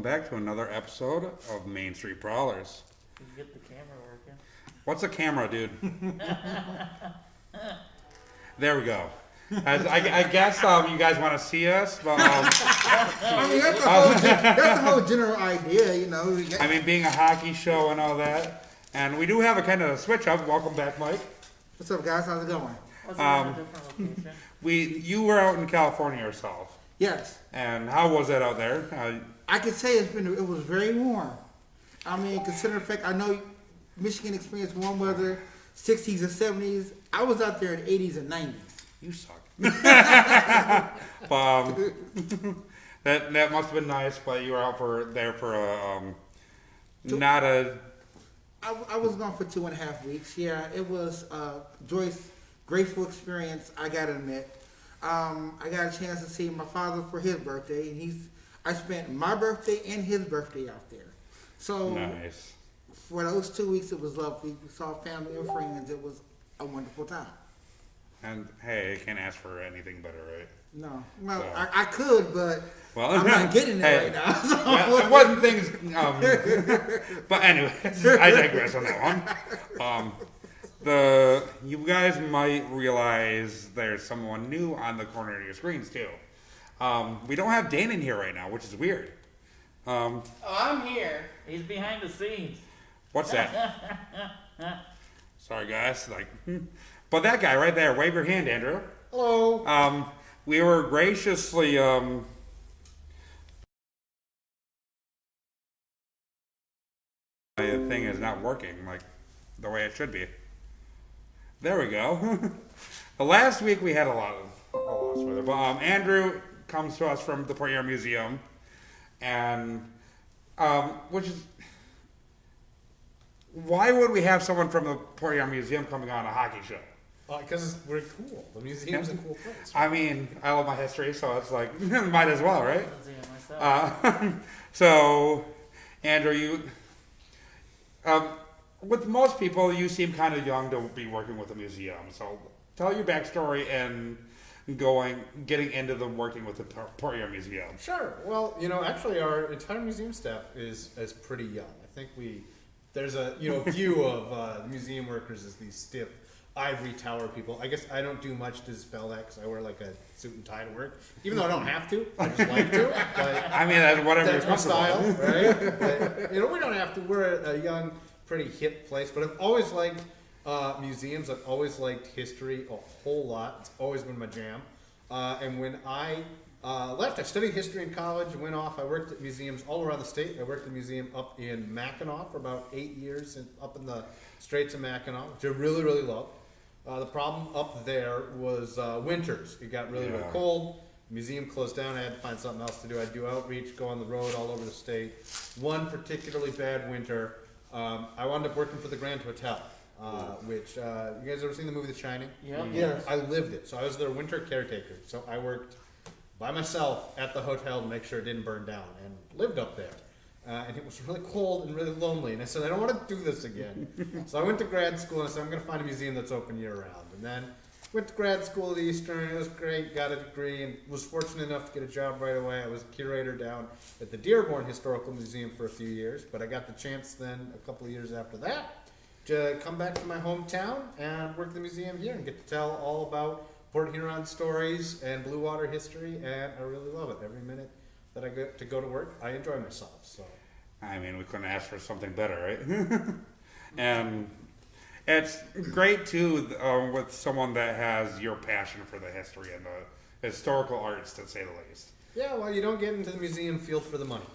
back to another episode of Main Street Brawlers. Get the camera working. What's a camera, dude? There we go. I guess you guys want to see us, but I mean, that's the whole general idea, you know. I mean, being a hockey show and all that, and we do have a kind of switch up. Welcome back, Mike. What's up, guys? How's it going? Was it in a different location? You were out in California yourself, Yes, and how was it out there? I could say it was very warm. I mean, considering the fact I know Michigan experienced warm weather, 60s and 70s. I was out there in 80s and 90s. You suck. That must have been nice, but you were out there for not a. I was gone for 2.5 weeks. Yeah, it was joyous, grateful experience. I gotta admit, I got a chance to see my father for his birthday, and I spent my birthday and his birthday out there. So Nice. for those 2 weeks, it was lovely. We saw family and friends. It was a wonderful time. And hey, I can't ask for anything better, right? No, well, So- I could, but Well, I'm not getting there hey, right now. So. Well, it wasn't things. But anyways, I digress on that one. You guys might realize there's someone new on the corner of your screens too. We don't have Dan in here right now, which is weird. Oh, I'm here. He's behind the scenes. What's that? Sorry, guys. But that guy right there. Wave your hand, Andrew. Hello. We were graciously. The thing is not working like the way it should be. There we go. Last week we had a loss with it, but Andrew comes to us from the Port Huron Museum, and which is why would we have someone from the Port Huron Museum coming on a hockey show? Because we're cool. The museum's a cool place. I mean, I love my history, so it's like might as well, right? Let's see it myself. So, Andrew, you. With most people, you seem kind of young to be working with a museum. So, tell your backstory and getting into the working with the Port Huron Museum. Sure. Well, actually, our entire museum staff is pretty young. I think there's a view of the museum workers as these stiff ivory tower people. I guess I don't do much to dispel that because I wear like a suit and tie to work, even though I don't have to. I just like to. But I mean, that's whatever that's you're my comfortable style, with. right? But, we don't have to. We're a young, pretty hip place. But I've always liked museums. I've always liked history a whole lot. It's always been my jam. And when I left, I studied history in college. Went off. I worked at museums all around the state. I worked at a museum up in Mackinac for about 8 years, up in the Straits of Mackinac, which I really, really loved. The problem up there was winters. It got really, really cold. The museum closed down. I had to find something else to do. I'd do outreach, go on the road all over the state. One particularly bad winter, I wound up working for the Grand Hotel, which, you guys ever seen the movie The Shining? Yeah. Yes. I lived it. So I was their winter caretaker. So I worked by myself at the hotel to make sure it didn't burn down and lived up there. And it was really cold and really lonely. And I said, I don't want to do this again. So I went to grad school and I said, I'm going to find a museum that's open year round. And then went to grad school at Eastern. It was great. Got a degree and was fortunate enough to get a job right away. I was a curator down at the Dearborn Historical Museum for a few years. But I got the chance then, a couple of years after that, to come back to my hometown and work at the museum here and get to tell all about Port Huron stories and Blue Water history. And I really love it. Every minute that I get to go to work, I enjoy myself. So. I mean, we couldn't ask for something better, right? And it's great too with someone that has your passion for the history and the historical arts, to say the least. Yeah, well, you don't get into the museum field for the money.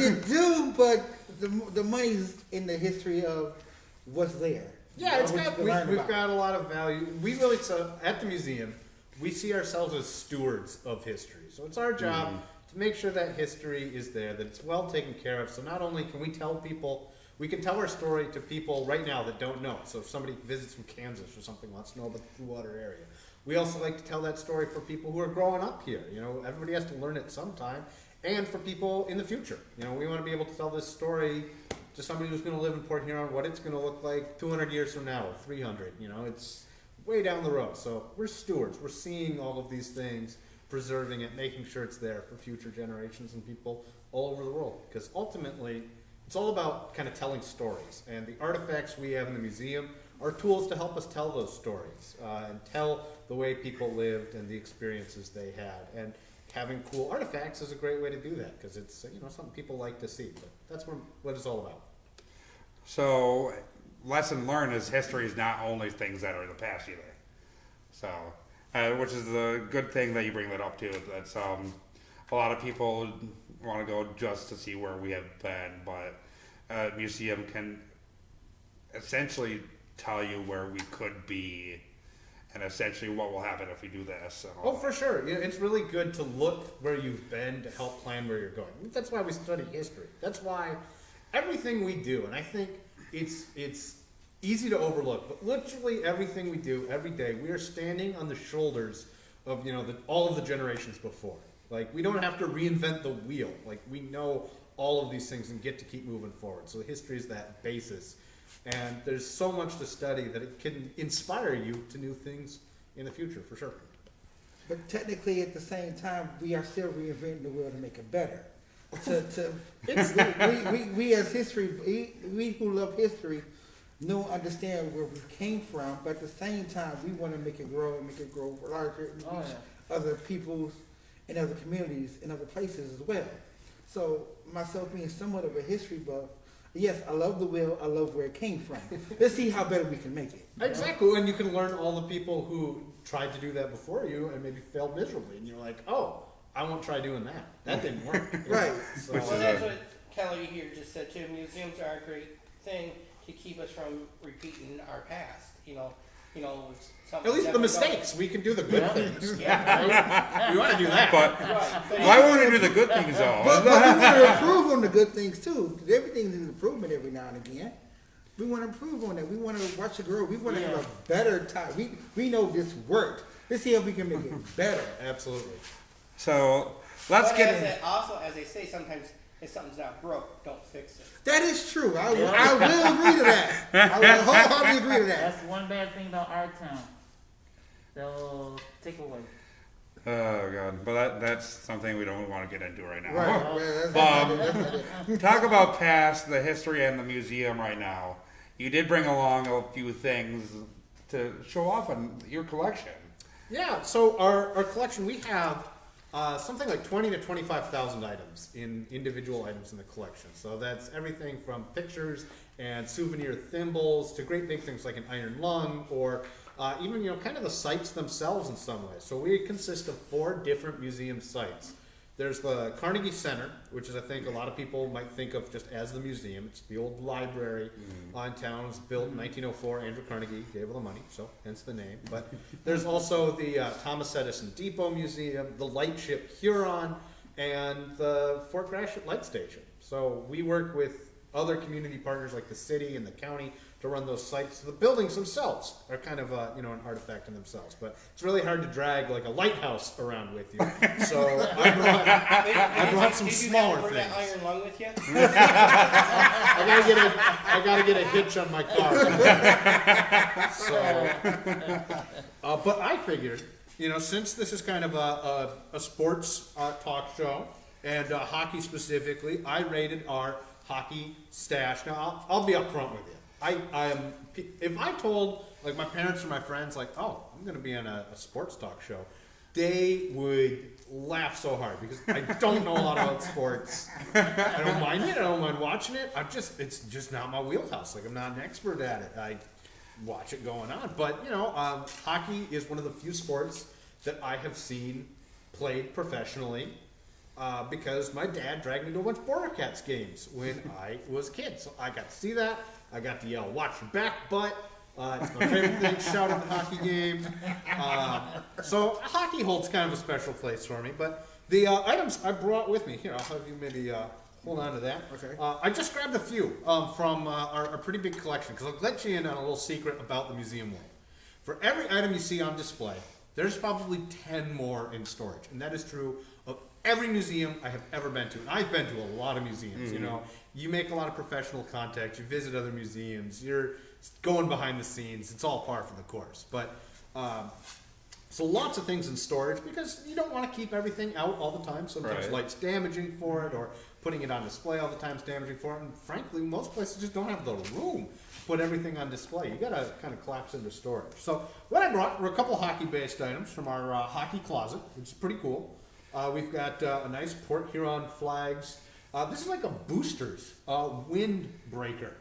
You do, but the money's in the history of what's there. Yeah, We've got a lot of value. We really, at the museum, we see ourselves as stewards of history. So it's our job to make sure that history is there, that it's well taken care of. So not only can we tell people, we can tell our story to people right now that don't know. So if somebody visits from Kansas or something, wants to know about the Blue Water area. We also like to tell that story for people who are growing up here. Everybody has to learn it sometime. And for people in the future. We want to be able to tell this story to somebody who's going to live in Port Huron, what it's going to look like 200 years from now or 300. It's way down the road. So we're stewards. We're seeing all of these things preserving it, making sure it's there for future generations and people all over the world. Because ultimately, it's all about kind of telling stories. And the artifacts we have in the museum are tools to help us tell those stories and tell the way people lived and the experiences they had. And having cool artifacts is a great way to do that because it's something people like to see. But that's what it's all about. So, lesson learned is history is not only things that are in the past either. So, which is the good thing that you bring that up too. That's a lot of people want to go just to see where we have been, but a museum can essentially tell you where we could be and essentially what will happen if we do this. And all Oh, for sure. It's really good to look where you've been to help plan where you're going. That's why we study history. That's why everything we do, and I think it's easy to overlook, but literally everything we do every day, we are standing on the shoulders of all of the generations before. Like, we don't have to reinvent the wheel. Like, we know all of these things and get to keep moving forward. So history is that basis. And there's so much to study that it can inspire you to new things in the future, for sure. But technically, at the same time, we are still reinventing the wheel to make it better. We as history, we who love history, understand where we came from. But at the same time, we want to make it grow and make it grow larger and reach other peoples and other communities and other places as well. So myself being somewhat of a history buff, yes, I love the wheel. I love where it came from. Let's see how better we can make it. Exactly, and you can learn all the people who tried to do that before you and maybe failed miserably, and you're like, oh, I won't try doing that. That didn't work. Right. So, Which Well, is that's what Kelly here just said too. Museums are a great thing to keep us from repeating our past. at least the mistakes. We can do the good things. Yeah. We want to do that. But Right. But why won't we do the good things though? But we want to improve on the good things too. 'Cause everything's an improvement every now and again. We want to improve on that. We want to watch it grow. We want to have a better time. We know this worked. Let's see if we can make it better. Absolutely. So let's But get in. also, as they say, sometimes if something's not broke, don't fix it. That is true. I will agree to that. I will wholeheartedly agree to that. That's one bad thing about our town. They'll take away. Oh god, but that's something we don't want to get into right now. Right. That's not it. Talk about past, the history, and the museum right now. You did bring along a few things to show off on your collection. Yeah, so our collection, we have something like 20 to 25,000 items in individual items in the collection. So that's everything from pictures and souvenir thimbles to great big things like an iron lung or even kind of the sites themselves in some ways. So we consist of 4 different museum sites. There's the Carnegie Center, which is, I think, a lot of people might think of just as the museum. It's the old library in town. It was built in 1904. Andrew Carnegie gave all the money, so hence the name. But there's also the Thomas Edison Depot Museum, the Lightship Huron, and the Fort Gratiot Light Station. So we work with other community partners like the city and the county to run those sites. The buildings themselves are kind of an artifact in themselves, but it's really hard to drag like a lighthouse around with you. So I brought some smaller Bring that things. iron lung with you. I gotta get a hitch on my car. But I figured, since this is kind of a sports talk show and hockey specifically, I rated our hockey stash. Now I'll be upfront with you. If I told like my parents or my friends like, oh, I'm gonna be on a sports talk show, they would laugh so hard because I don't know a lot about sports. I don't mind it. I don't mind watching it. It's just not my wheelhouse. Like I'm not an expert at it. I watch it going on. But hockey is one of the few sports that I have seen played professionally. Because my dad dragged me to a bunch of Border Cats games when I was a kid. So I got to see that. I got to yell, watch your back, butt. It's my favorite thing, shout at the hockey game. So hockey holds kind of a special place for me. But the items I brought with me, here, I'll have you maybe hold on to that. Okay. I just grabbed a few from our pretty big collection because I'll let you in on a little secret about the museum wing. For every item you see on display, there's probably 10 more in storage. And that is true of every museum I have ever been to. And I've been to a lot of museums, You make a lot of professional contacts, you visit other museums, you're going behind the scenes. It's all par for the course. But So lots of things in storage because you don't want to keep everything out all the time. Sometimes Right. light's damaging for it, or putting it on display all the time is damaging for it. And frankly, most places just don't have the room to put everything on display. You gotta kind of collapse into storage. So what I brought were a couple hockey-based items from our hockey closet, which is pretty cool. We've got a nice Port Huron Flags. This is like a Boosters windbreaker.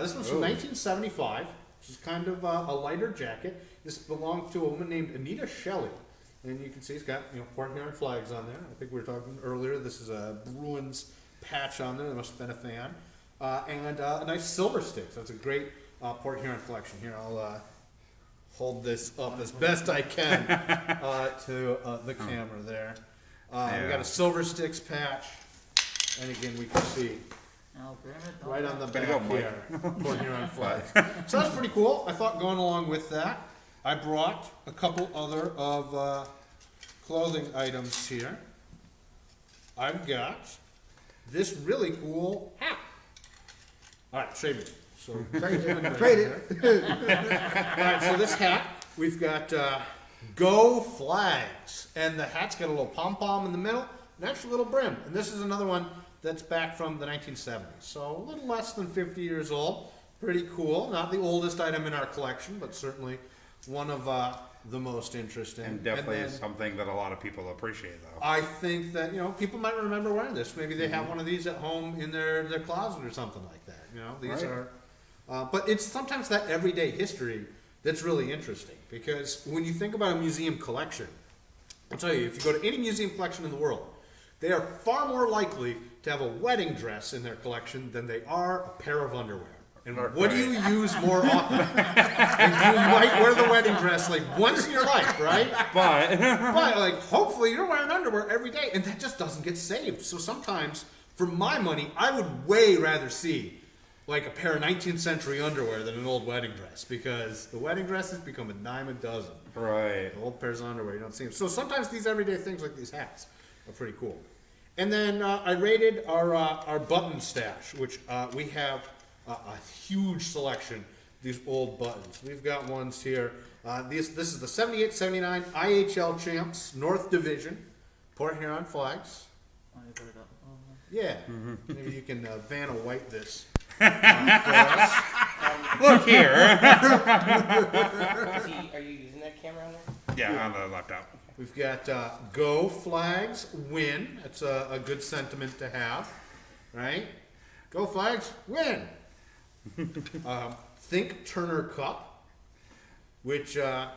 This one's from 1975, which is kind of a lighter jacket. This belonged to a woman named Anita Shelley. And you can see it's got Port Huron flags on there. I think we were talking earlier. This is a Bruins patch on there. There must have been a fan. And a nice silver stick. So it's a great Port Huron collection. Here, I'll hold this up as best I can to the camera there. We got a silver sticks patch. And again, we can see Now, Bernard, right on the Way to back go, here, Port Huron flags. So that's pretty cool. I thought going along with that, I brought a couple other of clothing items here. I've got this really cool hat. All right, shave it. So Trade it. all right, so this hat, we've got Go Flags, and the hat's got a little pom-pom in the middle, an extra little brim, and this is another one that's back from the 1970s, so a little less than 50 years old. Pretty cool. Not the oldest item in our collection, but certainly one of the most interesting. And definitely then something that a lot of people appreciate, though. I think that people might remember wearing this. Maybe they have one of these at home in their closet or something like that. These Right. are, but it's sometimes that everyday history that's really interesting, because when you think about a museum collection, I'll tell you, if you go to any museum collection in the world, they are far more likely to have a wedding dress in their collection than they are a pair of underwear. And what do you use more often? And you might wear the wedding dress like once in your life, right? But But like, hopefully you're wearing underwear every day, and that just doesn't get saved. So sometimes, for my money, I would way rather see like a pair of 19th century underwear than an old wedding dress, because the wedding dresses become a dime a dozen. right. Old pairs of underwear, you don't see them. So sometimes these everyday things like these hats are pretty cool. And then I raided our button stash, which we have a huge selection of these old buttons. We've got ones here. This is the 78-79 IHL Champs North Division Port Huron Flags. Oh, you put it up. Oh, Yeah, maybe you can Vanna White this for us. Look here. Are you using that camera on there? Yeah, on the laptop. We've got Go Flags Win. That's a good sentiment to have, right? Go Flags Win. Think Turner Cup, which I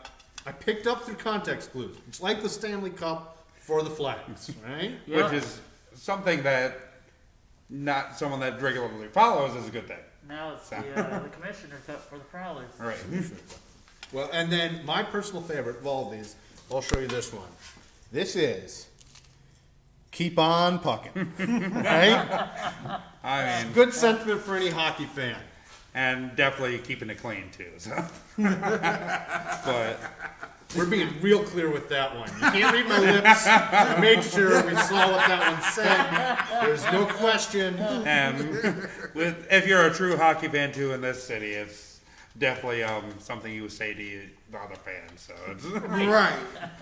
picked up through context clues. It's like the Stanley Cup for the flags, right? Yeah. Which is something that not someone that regularly follows is a good thing. Now it's the commissioner cup for the Prowlers. Right. Well, and then my personal favorite of all of these, I'll show you this one. This is Keep On Pucking, right? I mean, Good sentiment for any hockey fan. and definitely keeping it clean too. So, but We're being real clear with that one. You can't read my lips. I made sure we saw what that one said. There's no question. and if you're a true hockey fan too in this city, it's definitely something you would say to the other fans. So it's Right.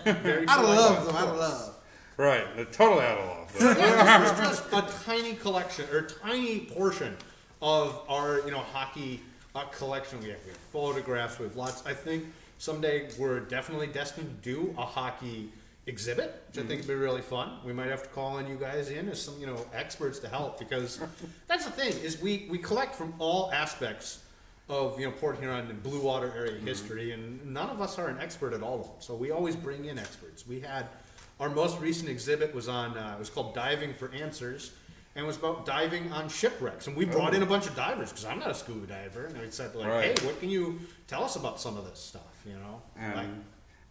Very Out of cool. love, though. Out of love. right, it's totally out of love. Yeah, this was just a tiny collection, or tiny portion of our, hockey collection. We have photographs. We have lots. I think someday we're definitely destined to do a hockey exhibit, which I think would be really fun. We might have to call on you guys in as some, experts to help, because that's the thing is we collect from all aspects of Port Huron and Blue Water area history, and none of us are an expert at all of them. So we always bring in experts. We had our most recent exhibit was on it was called Diving for Answers, and it was about diving on shipwrecks. And we brought in a bunch of divers, because I'm not a scuba diver, and we said like, Right. hey, what can you tell us about some of this stuff? Like, And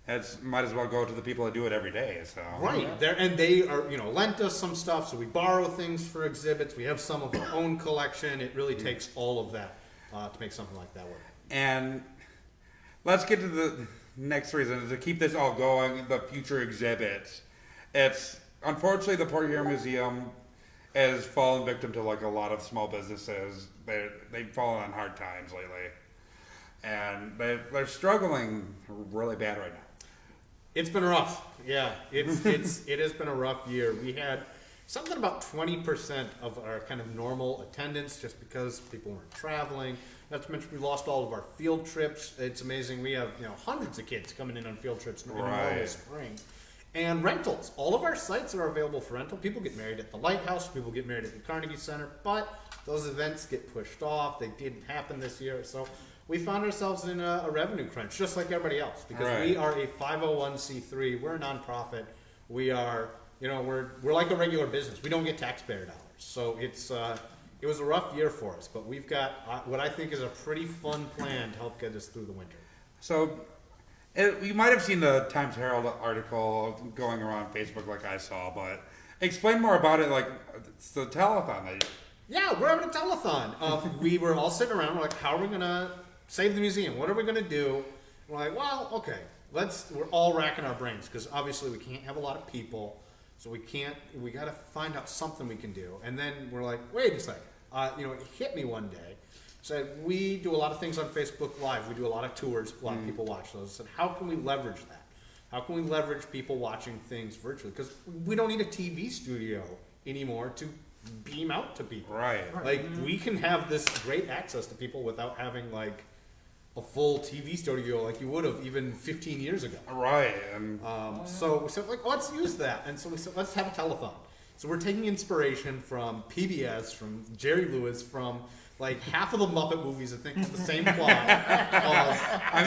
it's might as well go to the people that do it every day. So right there, and they are lent us some stuff, so we borrow things for exhibits. We have some of our own collection. It really takes all of that to make something like that work. And let's get to the next reason to keep this all going. The future exhibits. It's unfortunately the Port Huron Museum has fallen victim to like a lot of small businesses. They've fallen on hard times lately, and they're struggling really bad right now. It's been rough. Yeah, it has been a rough year. We had something about 20% of our kind of normal attendance just because people weren't traveling. Not to mention we lost all of our field trips. It's amazing. We have hundreds of kids coming in on field trips in the normal spring. And rentals. All of our sites are available for rental. People get married at the Lighthouse. People get married at the Carnegie Center. But those events get pushed off. They didn't happen this year. So we found ourselves in a revenue crunch, just like everybody else, because we are a 501c3. We're a nonprofit. We are, we're like a regular business. We don't get taxpayer dollars. So it was a rough year for us, but we've got what I think is a pretty fun plan to help get us through the winter. So, you might have seen the Times Herald article going around Facebook like I saw, but explain more about it, like, it's the telethon that Yeah, we're having a telethon. We were all sitting around, we're like, how are we going to save the museum? What are we going to do? We're like, well, okay, we're all racking our brains, because obviously we can't have a lot of people, so we got to find out something we can do. And then we're like, wait a second. It hit me one day. So we do a lot of things on Facebook Live. We do a lot of tours. A lot of people watch those. So how can we leverage that? How can we leverage people watching things virtually? Because we don't need a TV studio anymore to beam out to people. Right. Like, we can have this great access to people without having, like, a full TV studio like you would have even 15 years ago. Right. And So we said, like, let's use that. And so we said, let's have a telethon. So we're taking inspiration from PBS, from Jerry Lewis, from like half of the Muppet movies, I think, with the same plot.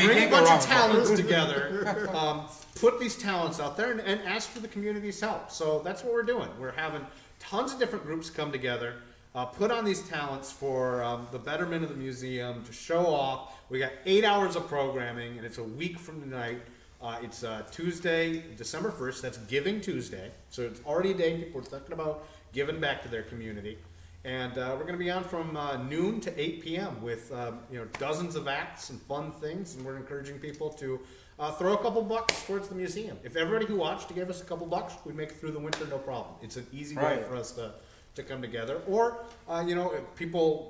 Bring a bunch of talents together, put these talents out there, and ask for the community's help. So that's what we're doing. We're having tons of different groups come together, put on these talents for the betterment of the museum, to show off. We got 8 hours of programming, and it's a week from tonight. It's Tuesday, December 1st. That's Giving Tuesday. So it's already a day people are thinking about giving back to their community. And we're going to be on from noon to 8 p.m. with dozens of acts and fun things. And we're encouraging people to throw a couple bucks towards the museum. If everybody who watched gave us a couple bucks, we'd make it through the winter, no problem. It's an easy way for us to come together. Or,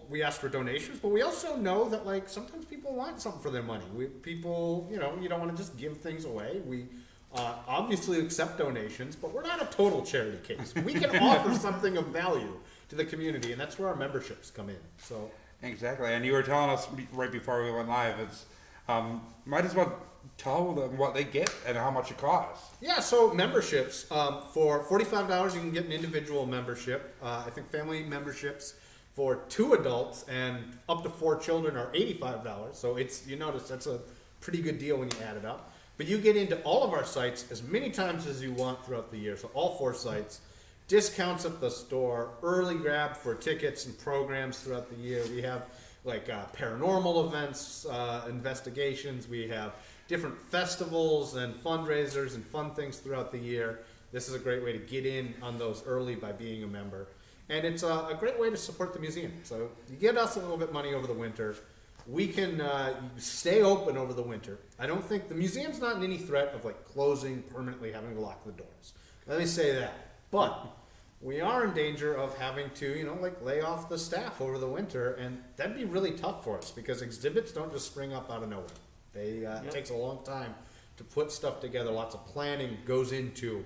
we ask for donations, but we also know that, like, sometimes people want something for their money. You don't want to just give things away. We obviously accept donations, but we're not a total charity case. We can offer something of value to the community, and that's where our memberships come in. So exactly. And you were telling us right before we went live, it's might as well tell them what they get and how much it costs. Yeah, so memberships, for $45 you can get an individual membership. I think family memberships for 2 adults and up to 4 children are $85. So you notice that's a pretty good deal when you add it up. But you get into all of our sites as many times as you want throughout the year. So all 4 sites, discounts at the store, early grab for tickets and programs throughout the year. We have like paranormal events, investigations. We have different festivals and fundraisers and fun things throughout the year. This is a great way to get in on those early by being a member. And it's a great way to support the museum. So you get us a little bit of money over the winter. We can stay open over the winter. I don't think the museum's not in any threat of like closing permanently, having to lock the doors. Let me say that. But we are in danger of having to, lay off the staff over the winter, and that'd be really tough for us because exhibits don't just spring up out of nowhere. It takes a long time to put stuff together. Lots of planning goes into,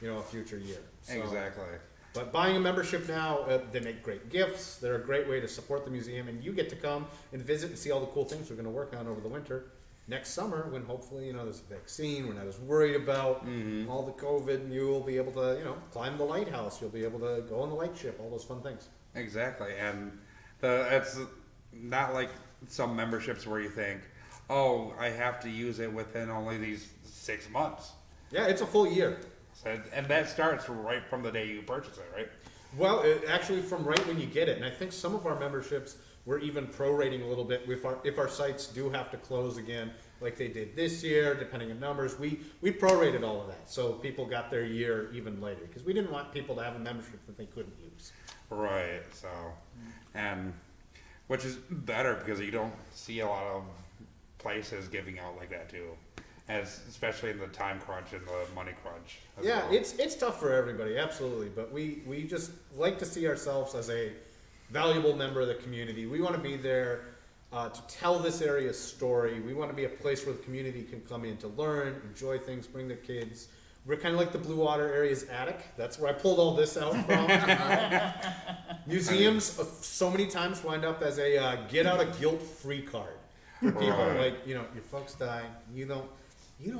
a future year. So, Exactly. but buying a membership now, they make great gifts. They're a great way to support the museum, and you get to come and visit and see all the cool things we're going to work on over the winter. Next summer, when hopefully, there's a vaccine, we're not as worried about all the COVID, and you will be able to, climb the lighthouse. You'll be able to go on the lightship, all those fun things. Exactly. And it's not like some memberships where you think, oh, I have to use it within only these 6 months. Yeah, it's a full year. And that starts right from the day you purchase it, right? Well, actually from right when you get it. And I think some of our memberships we're even prorating a little bit if our sites do have to close again, like they did this year, depending on numbers. We prorated all of that, so people got their year even later because we didn't want people to have a membership that they couldn't use. Right. So, and which is better because you don't see a lot of places giving out like that too, especially in the time crunch and the money crunch. Yeah, well. it's tough for everybody, absolutely. But we just like to see ourselves as a valuable member of the community. We want to be there to tell this area's story. We want to be a place where the community can come in to learn, enjoy things, bring their kids. We're kind of like the Blue Water area's attic. That's where I pulled all this out from. Museums so many times wind up as a get out of guilt free card. For people Right. like, your folks die, you don't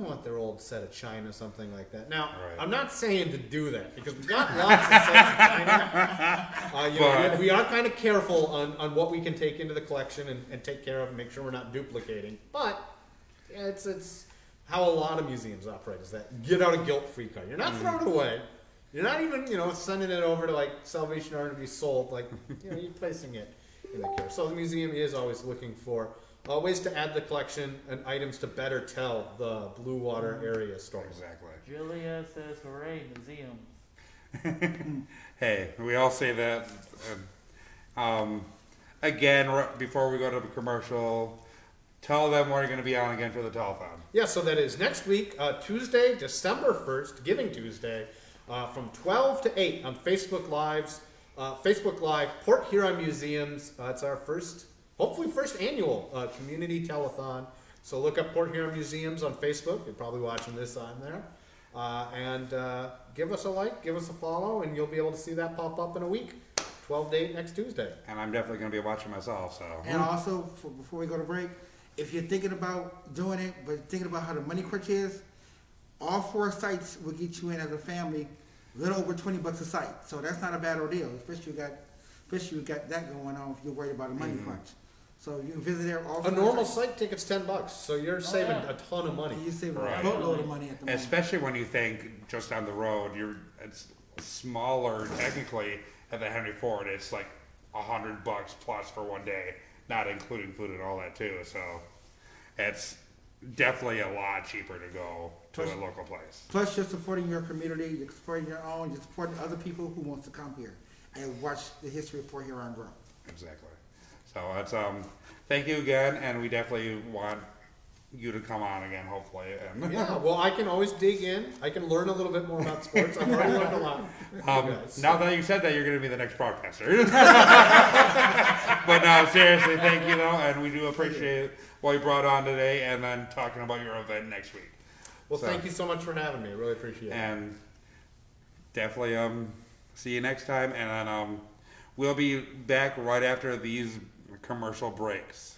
want their old set of china, something like that. Now, Right. I'm not saying to do that because we got lots of sets of china. But- We are kind of careful on what we can take into the collection and take care of and make sure we're not duplicating. But yeah, it's how a lot of museums operate, is that get out of guilt free card. You're not throwing it away. You're not even, sending it over to like Salvation Army to be sold. Like, you're placing it in the care. So the museum is always looking for ways to add the collection and items to better tell the Blue Water area story. Exactly. Julia says, hooray, museums. Hey, we all say that. Again, before we go to the commercial, tell them where you're going to be on again for the telethon. Yeah, so that is next week, Tuesday, December 1st, Giving Tuesday, from 12 to 8 on Facebook Live, Port Huron Museums. It's our hopefully first annual community telethon. So look up Port Huron Museums on Facebook. You're probably watching this on there. And give us a like, give us a follow, and you'll be able to see that pop up in a week. 12 to 8 next Tuesday. And I'm definitely going to be watching myself, so. And also, before we go to break, if you're thinking about doing it, but thinking about how the money crunch is, all 4 sites will get you in as a family, a little over $20 a site. So that's not a bad deal, especially you got that going on if you're worried about a money crunch. So you can visit there all A 4 normal sites. site ticket's $10, so you're saving yeah. a ton of money. You save Right. a boatload of money at the moment. Especially when you think just down the road, it's smaller technically at the Henry Ford. It's like $100 plus for one day, not including food and all that too. So it's definitely a lot cheaper to go to a local place. Plus, you're supporting your community, you're supporting your own, you're supporting other people who wants to come here and watch the history of Port Huron grow. Exactly. So it's thank you again, and we definitely want you to come on again, hopefully. And Yeah, well, I can always dig in. I can learn a little bit more about sports. I've already learned a lot. from you guys. now that you said that, you're going to be the next broadcaster. But no, seriously, thank you though, and we do appreciate what you brought on today, and then talking about your event next week. Well, So- thank you so much for having me. I really appreciate it. And definitely see you next time, and then we'll be back right after these commercial breaks.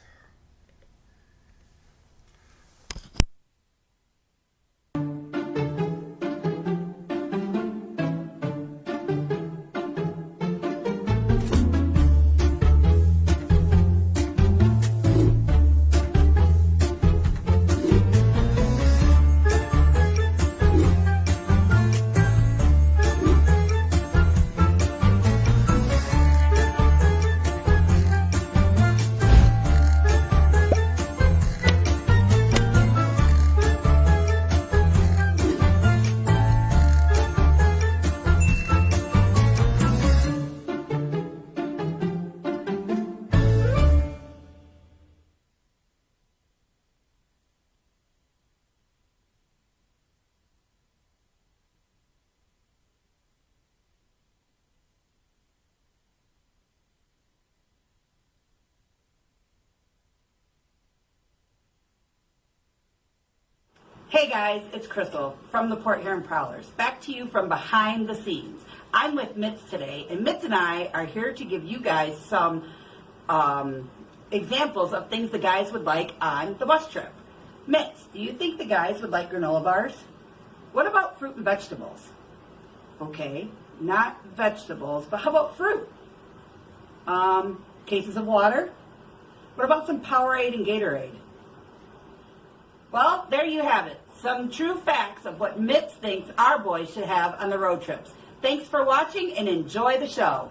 Hey guys, it's Crystal from the Port Huron Prowlers. Back to you from behind the scenes. I'm with Mitz today, and Mitz and I are here to give you guys some examples of things the guys would like on the bus trip. Mitz, do you think the guys would like granola bars? What about fruit and vegetables? Okay, not vegetables, but how about fruit? Cases of water? What about some Powerade and Gatorade? Well, there you have it. Some true facts of what Mitz thinks our boys should have on the road trips. Thanks for watching and enjoy the show.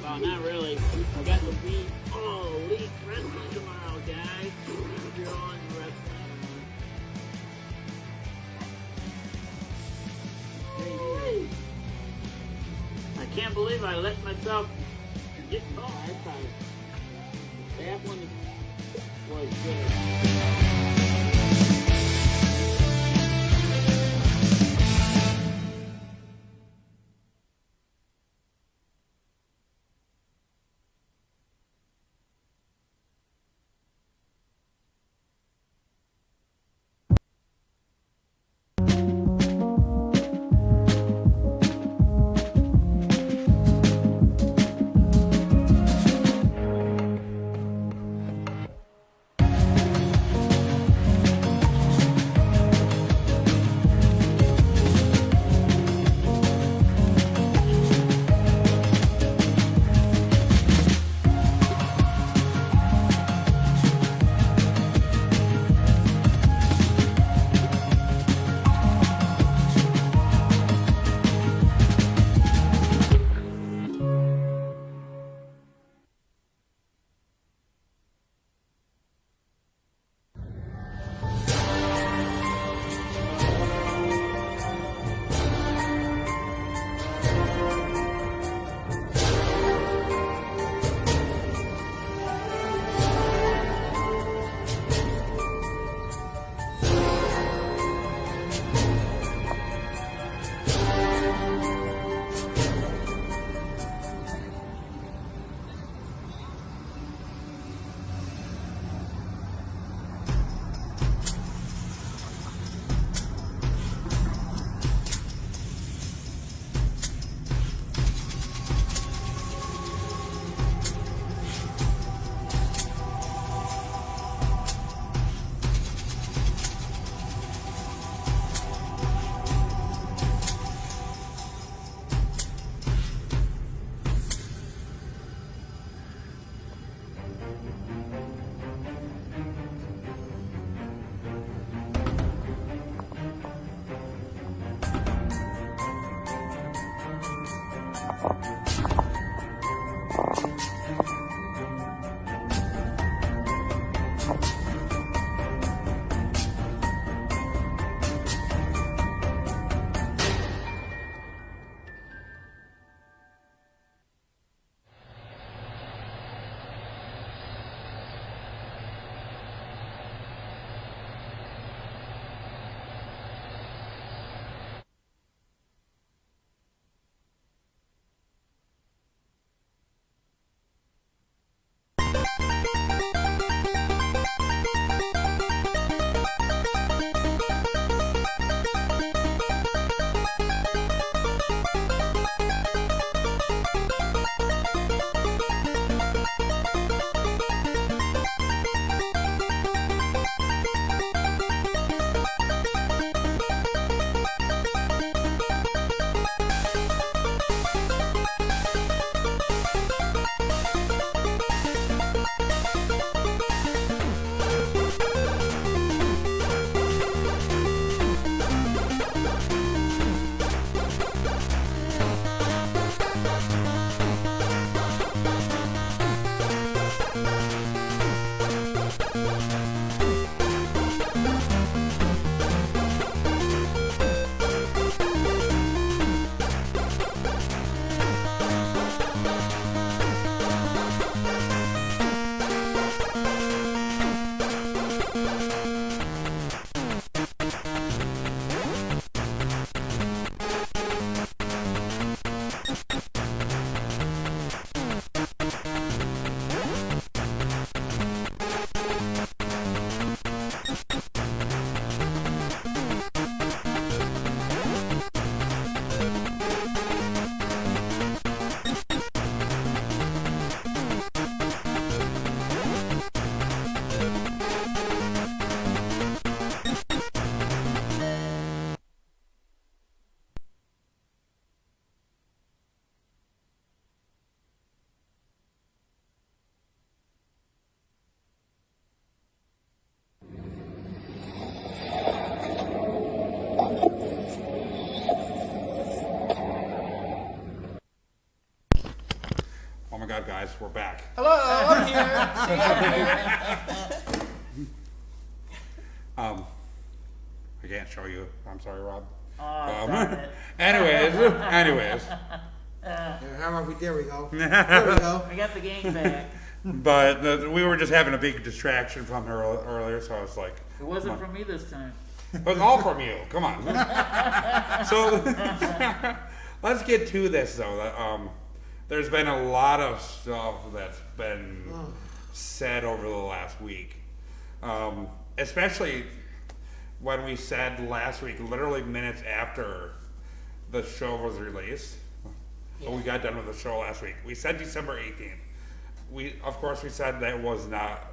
Well, not really. I got the beat. Oh, Elite Wrestling tomorrow, guys. If you're on wrestling. I can't believe I let myself get caught. I thought that one was good. Oh my God, guys, we're back. Hello, I'm here. See, I'm here. I can't show you. I'm sorry, Rob. Oh, darn it. anyways, Yeah, how about we? There we go. There we go. I got the game back. but we were just having a big distraction from her earlier, so I was like, It wasn't from me this time. it was all from you. Come on. So let's get to this though. There's been a lot of stuff that's been said over the last week, especially when we said last week, literally minutes after the show was released. We got done with the show last week. We said December 18th. Of course, we said that was not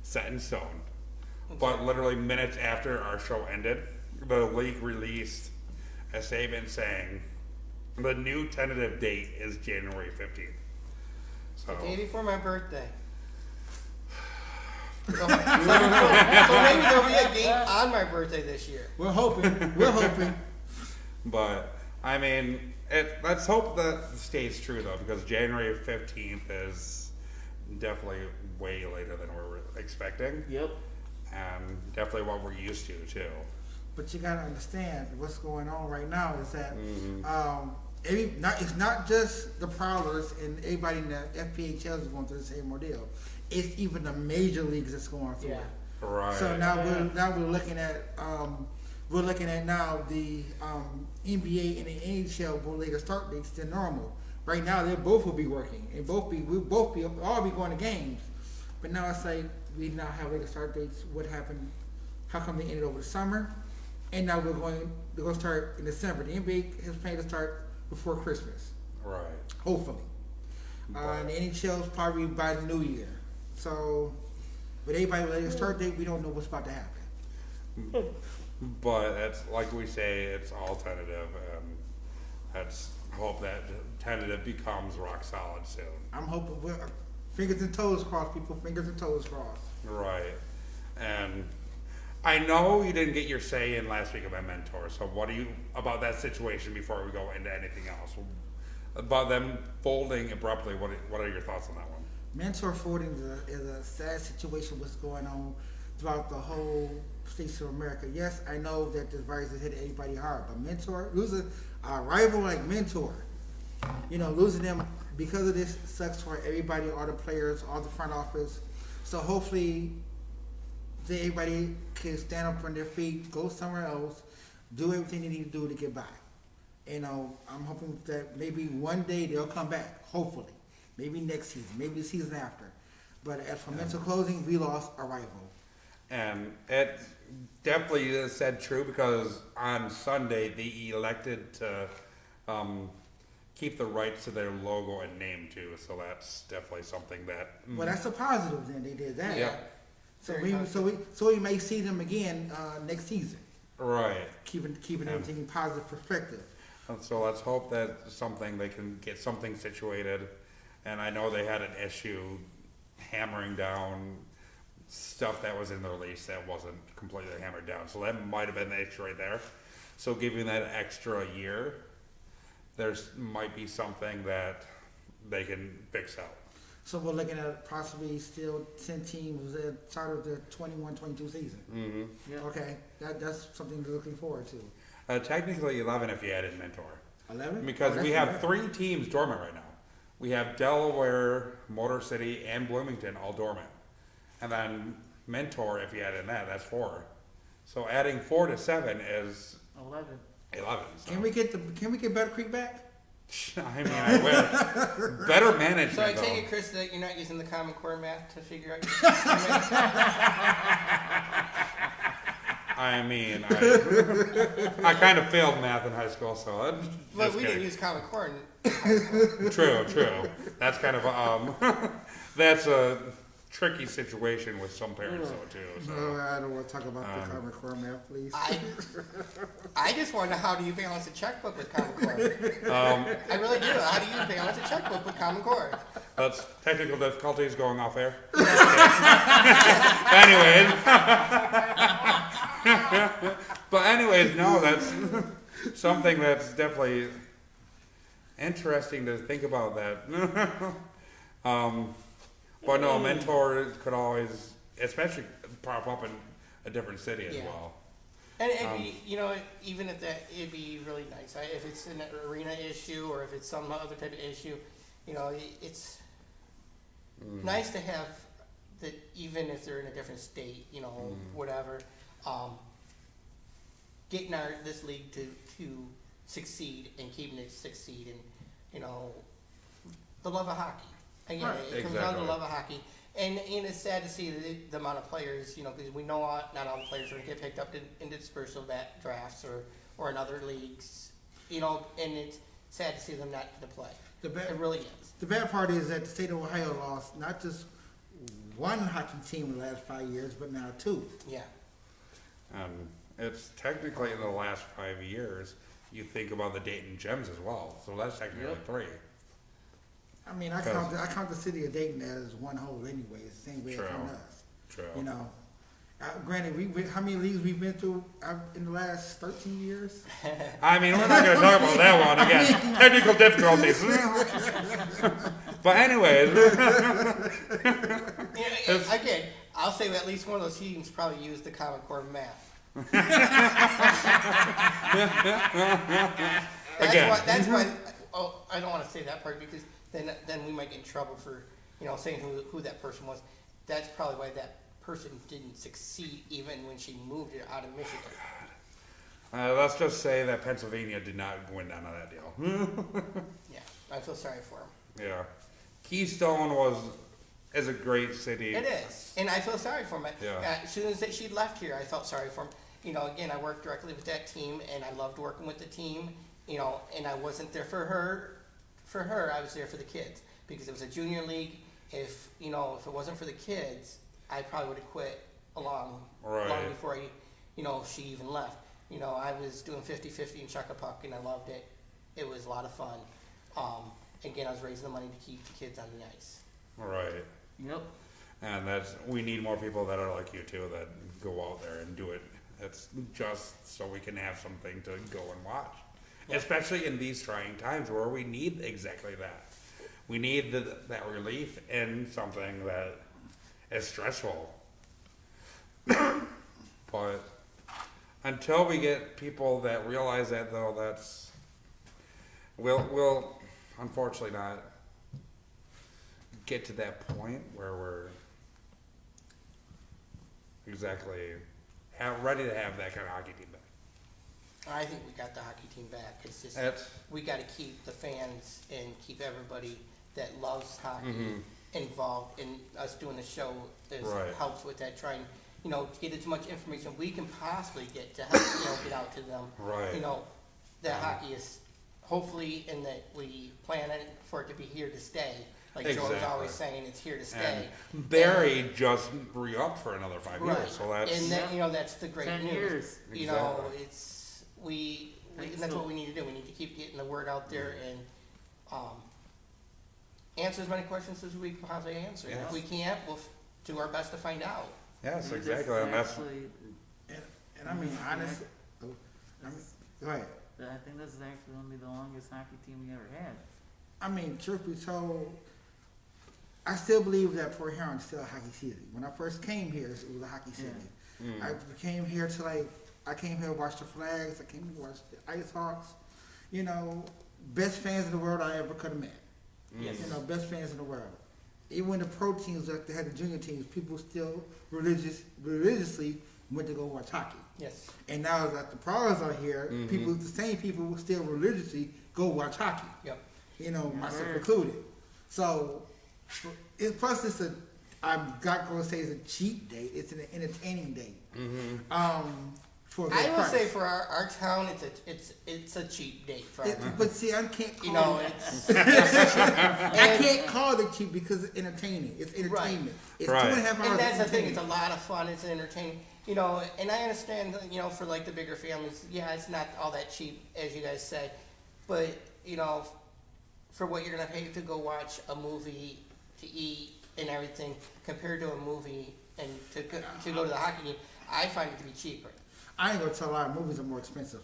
set in stone. But literally minutes after our show ended, the league released a statement saying the new tentative date is January 15th. So, Day before my birthday. So maybe there'll be a game on my birthday this year. We're hoping. We're hoping. but I mean, let's hope that stays true though, because January 15th is definitely way later than we were expecting, Yep. and definitely what we're used to too. But you gotta understand what's going on right now is that it's not just the Prowlers and everybody in the FPHL is going through the same ordeal. It's even the major leagues that's going through Yeah. it. Right. So now we're looking at now the NBA and the NHL will later start dates than normal. Right now they both will be working and we'll both be all be going to games. But now it's like we now have later start dates. What happened? How come they ended over the summer? And now they're going to start in December. The NBA has planned to start before Christmas, Right. hopefully. And the NHL is probably by the new year. So, with everybody later start date, we don't know what's about to happen. But it's like we say, it's all tentative, and let's hope that tentative becomes rock solid soon. I'm hoping fingers and toes crossed, people. Fingers and toes crossed. Right. And I know you didn't get your say in last week about mentors. So what do you about that situation before we go into anything else? about them folding abruptly. What are your thoughts on that one? Mentor folding is a sad situation. What's going on throughout the whole states of America? Yes, I know that this virus has hit everybody hard, but Mentor losing a rival like Mentor, losing them because of this sucks for everybody, all the players, all the front office. So hopefully, everybody can stand up on their feet, go somewhere else, do everything they need to do to get by. I'm hoping that maybe one day they'll come back. Hopefully. Maybe next season, maybe the season after. But as for Mentor closing, we lost a rival. And it definitely is said true because on Sunday they elected to keep the rights to their logo and name too. So that's definitely something that. Well, that's a positive. Then they did that. Yeah. So Very we may see them again next season. Right. Keeping everything in positive perspective. And so let's hope that something they can get something situated. And I know they had an issue hammering down stuff that was in the release that wasn't completely hammered down. So that might have been the issue right there. So giving that extra year, might be something that they can fix out. So we're looking at possibly still 10 teams at the start of the 21-22 season. Mm-hmm. Yeah. Okay, that's something to looking forward to. Technically 11 if you added Mentor. 11? Because Oh, we that's have good. 3 teams dormant right now. We have Delaware, Motor City, and Bloomington all dormant. And then Mentor, if you add in that, that's 4. So adding 4 to 7 is 11. 11. So. Can we get Better Creek back? I mean, I wish. Better management, So I though. take it, Chris, that you're not using the Common Core math to figure out I mean, I kind of failed math in high school, so But just we kidding. didn't use Common Core. True. That's kind of that's a tricky situation with some parents though too. So. No, I don't want to talk about the Common Core math, please. I just wonder, how do you balance a checkbook with Common Core? I really do. How do you balance a checkbook with Common Core? That's technical difficulties going off air. anyways, no, that's something that's definitely interesting to think about. That, but no, Mentor could always, especially pop up in a different city as Yeah. well. And it'd be, even if that, it'd be really nice. If it's an arena issue or if it's some other type of issue, it's nice to have that, even if they're in a different state, whatever, getting this league to succeed and keeping it succeed, and the love of hockey. Again, Right. it comes down to Exactly. the love of hockey. And it's sad to see the amount of players, because we know not all the players are going to get picked up in dispersal drafts or in other leagues, and it's sad to see them not get to play. It really is. The bad part is that the state of Ohio lost not just one hockey team in the last 5 years, but now 2. Yeah. It's technically in the last 5 years. You think about the Dayton Gems as well, so that's technically 3. I mean, I count the city of Dayton as one whole anyway. It's the same way True. it counts us. True. Granted, how many leagues we've been through in the last 13 years? I mean, we're not going to talk about that one again. Technical difficulties. But anyways, Again, I'll say at least one of those teams probably used the Common Core math. That's why. Oh, I don't want to say that part because then we might get in trouble for saying who that person was. That's probably why that person didn't succeed even when she moved it out of Michigan. let's just say that Pennsylvania did not win down on that deal. Yeah, I feel sorry for him. Yeah. Keystone is a great city. It is, and I feel sorry for him. Yeah. As soon as she left here, I felt sorry for him. Again, I worked directly with that team, and I loved working with the team. And I wasn't there for her. For her, I was there for the kids because it was a junior league. If if it wasn't for the kids, I probably would have quit long before she even left. I was doing 50-50 in Chuck-a-Puck, and I loved it. It was a lot of fun. Again, I was raising the money to keep the kids on the ice. Right. Yep. And we need more people that are like you too, that go out there and do it. It's just so we can have something to go and watch. especially in these trying times where we need exactly that. We need that relief in something that is stressful. But until we get people that realize that, though, we'll unfortunately not get to that point where we're exactly ready to have that kind of hockey team back. I think we got the hockey team back. It's just That's- we got to keep the fans and keep everybody that loves hockey Mhm. involved in us doing the show. This Right. helps with that. Trying, to get as much information we can possibly get to help, get out to them. Right. That hockey is hopefully, in that we plan it for it to be here to stay. Like Joe's Exactly. always saying, it's here to stay. And Barry just re-upped for another 5 Right. years, so that's And that, that's the great 10 news. years. Exactly. It's and Thanks that's to- what we need to do. We need to keep getting the word out there and answer as many questions as we can possibly answer. Yes. If we can't, we'll do our best to find out. yes, We exactly, just and that's actually- And I mean, honestly, go ahead. I think this is actually gonna be the longest hockey team we ever had. I mean, truth be told, I still believe that Port Huron is still a hockey city. When I first came here, it was a hockey city. I came here to I came here to watch the Flags. I came here to watch the Ice Hawks. Best fans in the world I ever could have met. Yes. Best fans in the world. Even when the pro teams, like they had the junior teams, people still religiously went to go watch hockey. Yes. And now that the pros are here, the same people will still religiously go watch hockey. Yep. Myself Sure. included. So, plus I'm not going to say it's a cheap date. It's an entertaining date. For a good I will price. say for our town, it's a cheap date for our town. But see, I can't call it. It's I can't call it cheap because it's entertaining. It's entertainment. It's Right. 2.5 hours. and that's of the thing. It's entertainment. a lot of fun. It's entertaining. And I understand. For like the bigger families, yeah, it's not all that cheap as you guys said, but for what you're gonna pay to go watch a movie, to eat and everything, compared to a movie and to go to the hockey game, I find it to be cheaper. I ain't gonna tell a lot. Movies are more expensive.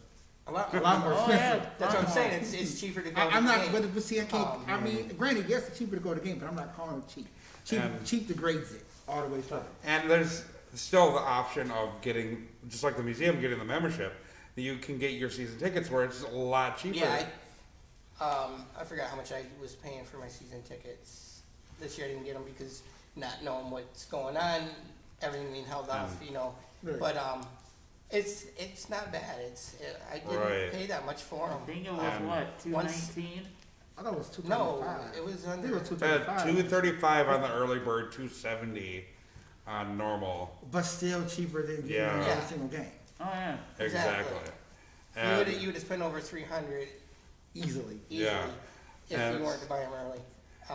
A lot A lot more Oh, expensive. yeah. That's what I'm saying. It's cheaper to go. I'm to the not, game. but see, I can't. I mean, granted, yes, it's cheaper to go to the game, but I'm not calling it cheap. And- Cheap degrades it all the way through. and there's still the option of getting, just like the museum, getting the membership. You can get your season tickets where it's a lot cheaper. Yeah, I forgot how much I was paying for my season tickets. This year I didn't get them because not knowing what's going on, everything being held off, Right. But it's not bad. I didn't Right. pay that much for I them. think it was And what, once- 219? I thought it was 2.5. No, it was I think it under. was 2.5. 235 on the early bird, 270 on normal. But still cheaper than getting Yeah. every Yeah. single game Oh, yeah. Exactly. You would have spent over $300 easily. easily Yeah. if And you weren't to buy them early.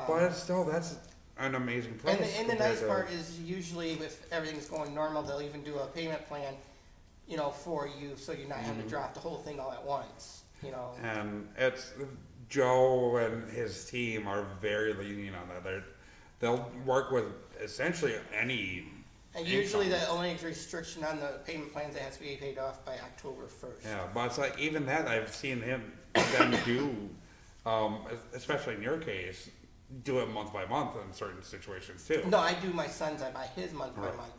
But it's still, that's an amazing price. And the compared nice to- part is usually if everything's going normal, they'll even do a payment plan, for you, so you're not having to drop the whole thing all at once. And it's Joe and his team are very lenient on that. They'll work with essentially any. And usually income. the only restriction on the payment plans, it has to be paid off by October 1st. Yeah, but it's like even that I've seen them do, especially in your case, do it month by month in certain situations too. No, I do my son's, I buy his month by Right. month.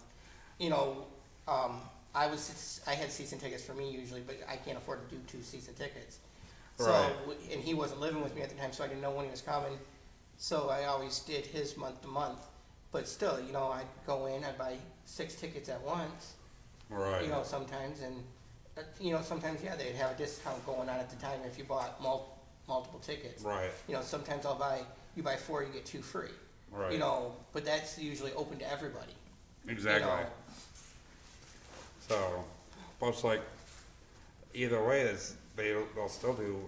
I had season tickets for me usually, but I can't afford to do 2 season tickets. So, Right. and he wasn't living with me at the time, so I didn't know when he was coming. So I always did his month to month. But still, I'd go in, I'd buy 6 tickets at once, Right. sometimes, and, sometimes, yeah, they'd have a discount going on at the time if you bought multiple tickets. Right. Sometimes you buy 4, you get 2 free. Right. But that's usually open to everybody. Exactly. You know. So, but it's like either way, they'll still do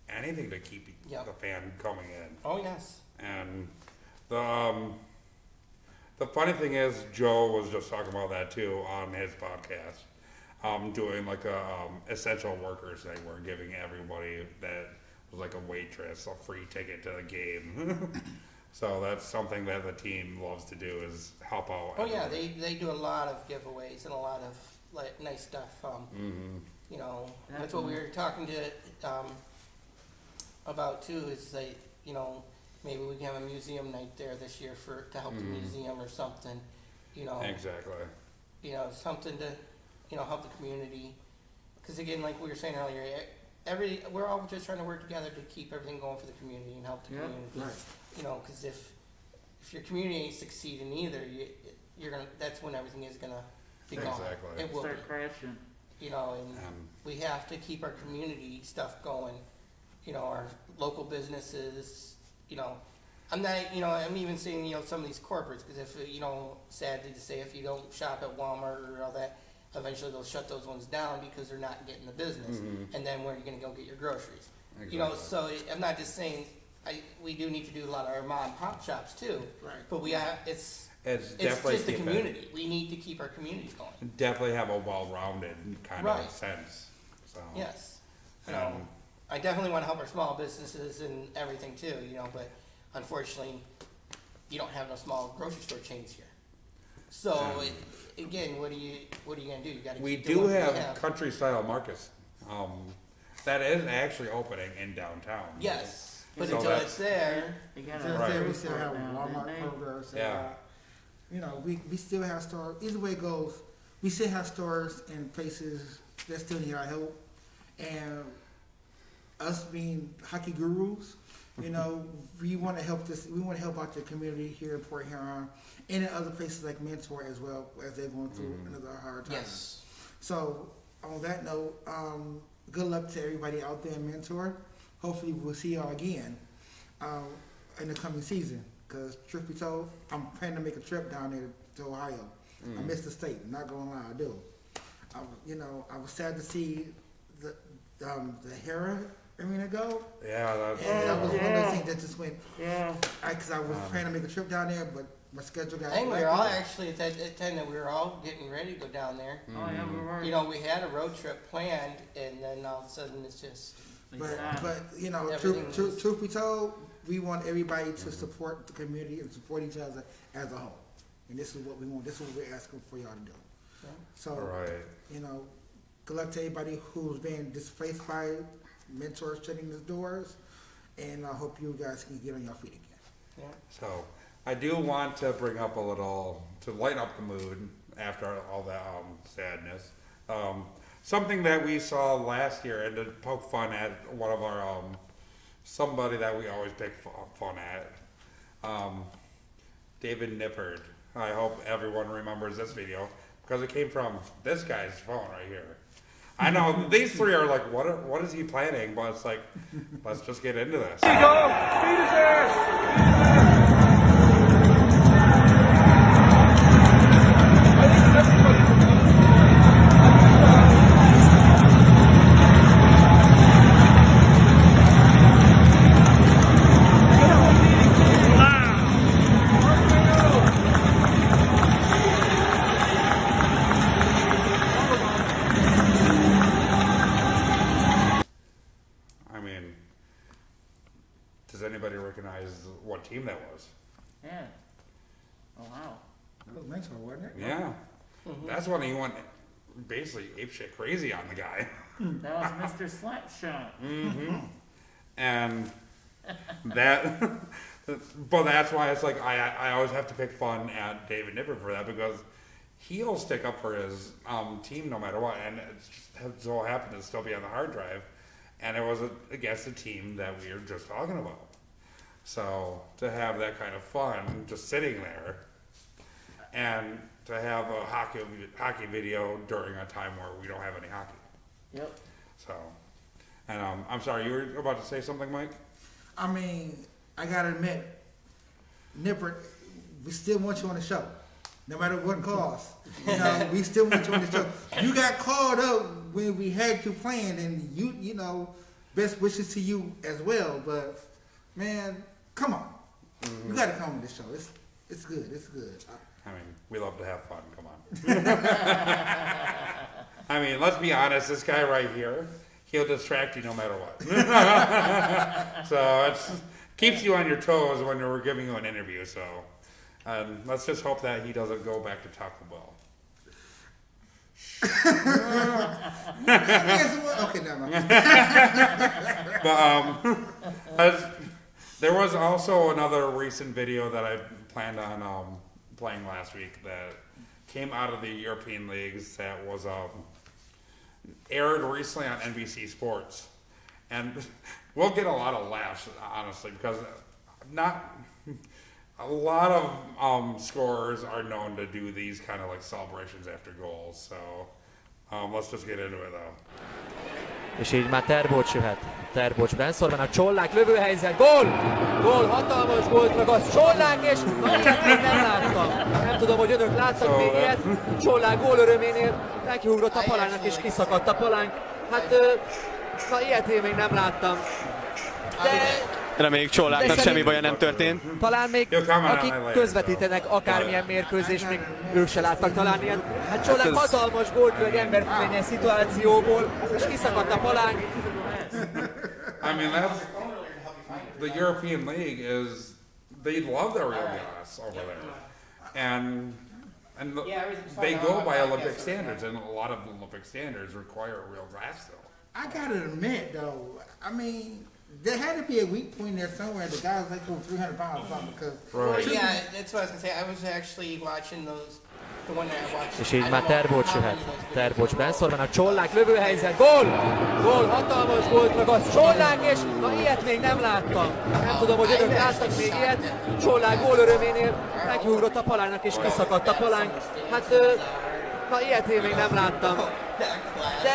anything to keep Yep. the fan coming in. Oh, yes. And the funny thing is, Joe was just talking about that too on his podcast. Doing like a essential workers thing, where giving everybody that was like a waitress a free ticket to the game. So that's something that the team loves to do, is help out. Oh, yeah, everybody. they do a lot of giveaways and a lot of nice stuff. You know, that's what we were talking to, about too, is like, you know, maybe we can have a museum night there this year to help the museum or something, you know. Exactly. You know, something to, you know, help the community. Because again, like we were saying earlier, we're all just trying to work together to keep everything going for the community and help the Yep. community. Right. You know, because if your community ain't succeeding either, you're gonna. That's when everything is gonna be gone. Exactly. It will be. Start crashing. You know, and we have to keep our community stuff going. You know, our local businesses. You know, I'm not. You know, I'm even saying, you know, some of these corporates, because if, you know, sadly to say, if you don't shop at Walmart or all that, eventually they'll shut those ones down because they're not getting the business. And then where are you going to go get your groceries? You know, so I'm not just saying. We do need to do a lot of our mom and pop shops too. Right. But we have it's definitely just the keep it- community. We need to keep our communities going. Definitely have a well-rounded kind Right. of sense. So. Yes. You know, I definitely want to help our small businesses and everything too, you know, but unfortunately, you don't have no small grocery store chains here. So again, what are you gonna do? You got to. We do have country style markets. That is actually opening in downtown. Yes, but So until that's- it's there, They So got I Right. said we still have now, Walmart, didn't they? Kroger, so, Yeah. you know, we still have stores. Either way it goes, we still have stores in places that still need our help. And us being hockey gurus, you know, we want to help we want to help out the community here in Port Huron and in other places like Mentor as well, as they're going through another hard time. yes, So on that note, good luck to everybody out there in Mentor. Hopefully we'll see y'all again in the coming season. Because truth be told, I'm planning to make a trip down there to Ohio. I miss the state. I'm not gonna lie, I do. You know, I was sad to see the Hera Arena go. Yeah, that's. And that was one of Yeah. those things that just went. Yeah. Because I was planning to make a trip down there, but my schedule got. I think we were all actually at that time that we were all getting ready to go down there. Oh yeah, we were. You know, we had a road trip planned, and then all of a sudden it's just But you know, Everything was- truth be told, we want everybody to support the community and support each other as a whole. And this is what we want. This is what we're asking for y'all to do. So, Right. you know, good luck to everybody who's been displaced by mentors shutting the doors, and I hope you guys can get on your feet again. So, I do want to bring up a little, to lighten up the mood after all that sadness. Something that we saw last year, and to poke fun at one of our, somebody that we always pick fun at, David Nippard. I hope everyone remembers this video, because it came from this guy's phone right here. I know these three are like, what is he planning? But it's like, let's just get into this. I mean, does anybody recognize what team that was? Yeah. Oh wow. That was mentor, wasn't it? Yeah, that's when he went basically apeshit crazy on the guy. That was Mr. Slapshot. And that, but that's why it's like I always have to pick fun at David Nippard for that, because he'll stick up for his team no matter what, and it just so happened to still be on the hard drive, and it was against a team that we were just talking about. So to have that kind of fun just sitting there, and to have a hockey video during a time where we don't have any hockey. Yep. So, and I'm sorry, you were about to say something, Mike? I mean, I gotta admit, Nippert, we still want you on the show, no matter what cost. You know, we still want you on the show. You got called up when we had you playing, and you know, best wishes to you as well. But man, come on, you gotta come on this show. It's good. It's good. I mean, we love to have fun, come on. I mean, let's be honest, this guy right here, he'll distract you no matter what. So it keeps you on your toes when we're giving you an interview, so let's just hope that he doesn't go back to Taco Bell. Okay, never mind. But there was also another recent video that I planned on playing last week that came out of the European leagues that was aired recently on NBC Sports, and we'll get a lot of laughs, honestly, because not a lot of scorers are known to do these kind of like celebrations after goals. So let's just get into it though. És így már Terbocs jöhet. Terbocs benszor van a Csollák lövőhelyzet. Gól! Gól, hatalmas gólt ragaszt Csollák, és ilyet még nem láttam. Nem tudom, hogy önök láttak még ilyet. Csollák gól öröménél nekiugrott a palánnak, és kiszakadt a palánk. Hát, na ilyet én még nem láttam. Reméljük Csolláknak semmi baja nem történt. Talán még akik közvetítenek akármilyen mérkőzést, még ők se láttak talán ilyen. Hát Csollák hatalmas gólt lő egy emberfölényes szituációból, és kiszakadt a palánk. I mean, that's the European League is they love their real glass over there, and they go by Olympic standards, and a lot of the Olympic standards require real glass still. I gotta admit, though, I mean, there had to be a weak point there somewhere. The guy was like over 300 pounds or something. Because Well, yeah, that's what I was gonna say. I was actually watching those, the one that I watched. És így I már don't know Terbocs how jöhet. many of those videos Terbocs there benszor van a Csollák lövőhelyzet. Gól! Gól, hatalmas gólt ragaszt Csollák, és na ilyet még nem láttam. Nem tudom, hogy önök láttak még ilyet. Csollák gól öröménél nekiugrott a palánnak, és kiszakadt a palánk. Hát, na ilyet én még nem láttam. De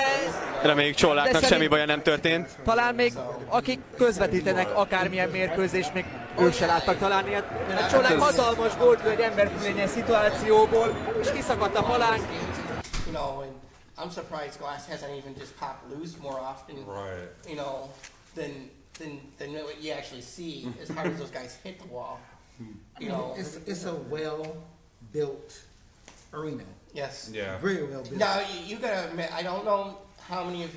Reméljük Csolláknak semmi baja nem történt. talán még akik közvetítenek akármilyen mérkőzést, még ők se láttak talán ilyet. Hát Csollák hatalmas gólt lő egy emberfölényes szituációból, és kiszakadt a palánk. You know, and I'm surprised glass hasn't even just popped loose more often. Right. You know, than what you actually see as hard as those guys hit the wall. You know, it's a well-built arena. yes. Yeah. Very well built. Now you gotta admit, I don't know how many of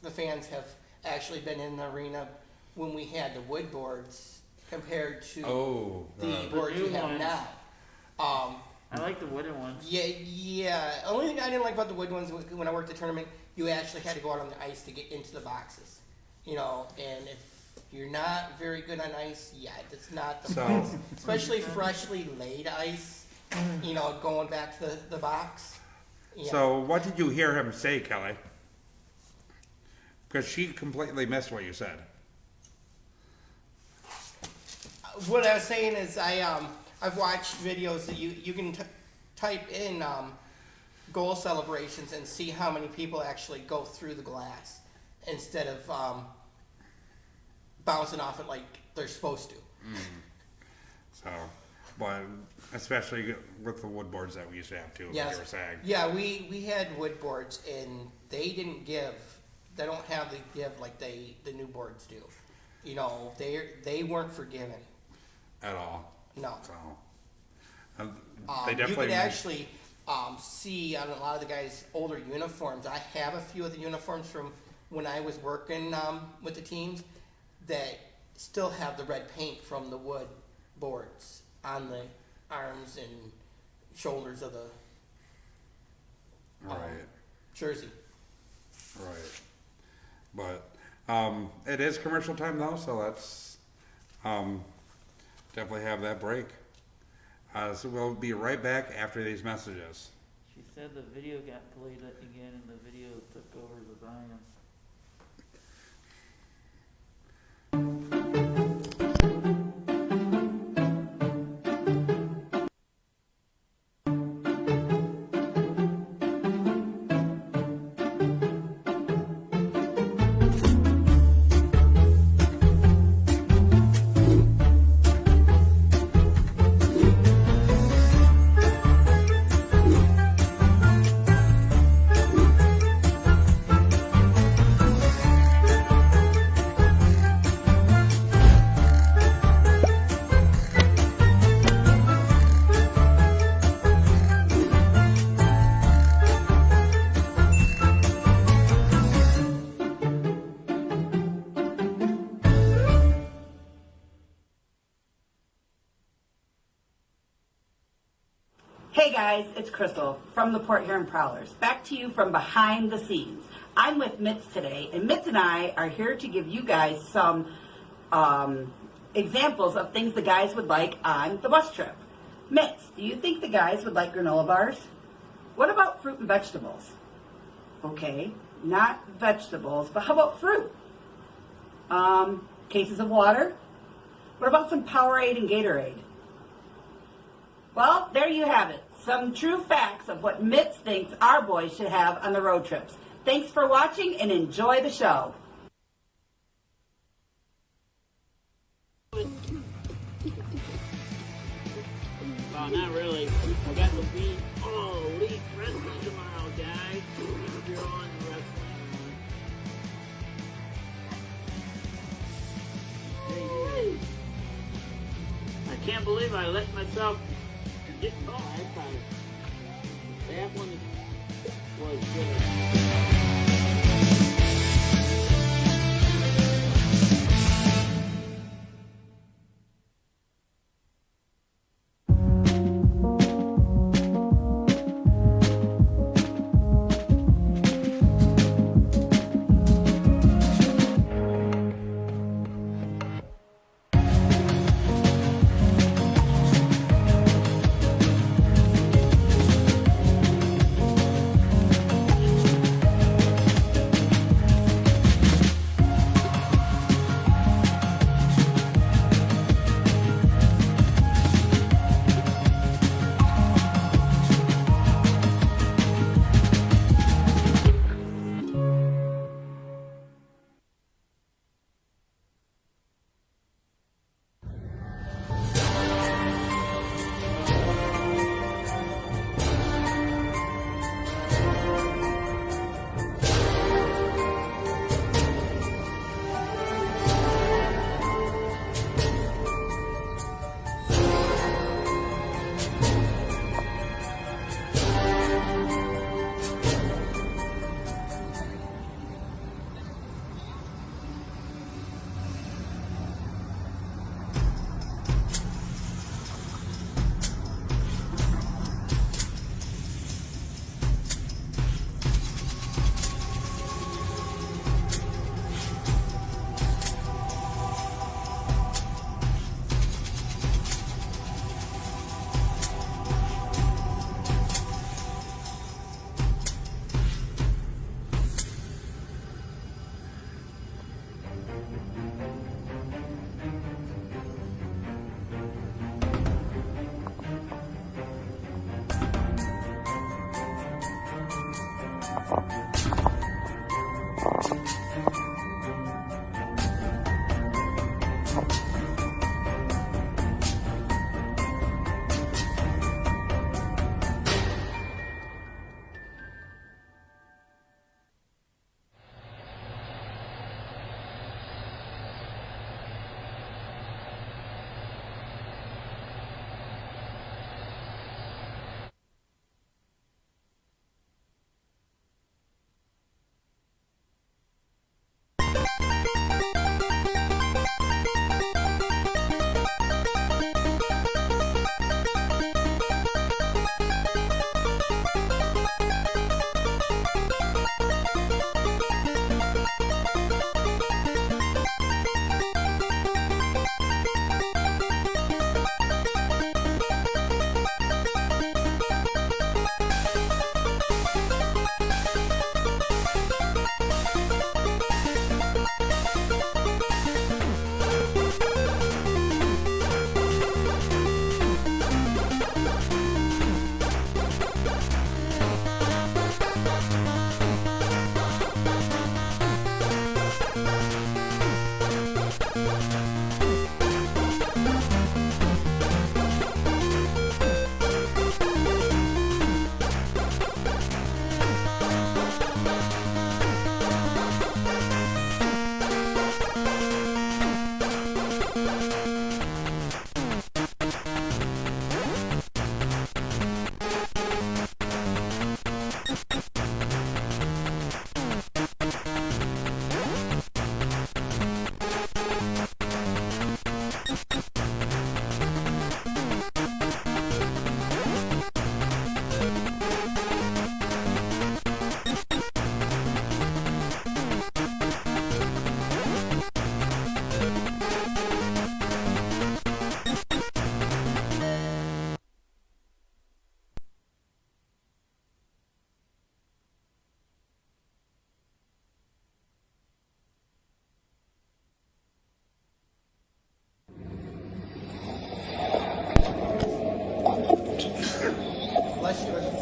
the fans have actually been in the arena when we had the wood boards compared to Oh, the right. boards The we new have ones. now. I like the wooden ones. Yeah. Only thing I didn't like about the wood ones was when I worked the tournament, you actually had to go out on the ice to get into the boxes. You know, and if you're not very good on ice, yeah, it's not the So- best. Especially freshly laid ice. You know, going back to the box. Yeah. So what did you hear him say, Kelly? Because she completely missed what you said. What I was saying is I've watched videos that you can type in goal celebrations and see how many people actually go through the glass instead of bouncing off it like they're supposed to. So, but especially with the wood boards that we used to have too, like you were saying. Yeah, we had wood boards and they didn't give. They don't have the give like the new boards do. You know, they weren't forgiving. At all. No. So, they You definitely. could actually see on a lot of the guys' older uniforms. I have a few of the uniforms from when I was working with the teams that still have the red paint from the wood boards on the arms and shoulders of the Right. jersey. Right. But it is commercial time though, so let's definitely have that break. So we'll be right back after these messages. She said the video got played again and the video took over the volume. Hey guys, it's Crystal from the Port Huron Prowlers. Back to you from behind the scenes. I'm with Mitz today, and Mitz and I are here to give you guys some examples of things the guys would like on the bus trip. Mitz, do you think the guys would like granola bars? What about fruit and vegetables? Okay, not vegetables, but how about fruit? Cases of water? What about some Powerade and Gatorade? Well, there you have it. Some true facts of what Mitz thinks our boys should have on the road trips. Thanks for watching and enjoy the show. Well, not really. I got the beat. Oh, Elite Wrestling tomorrow, guys. If you're on wrestling. I can't believe I let myself get. Oh, I thought that one was good.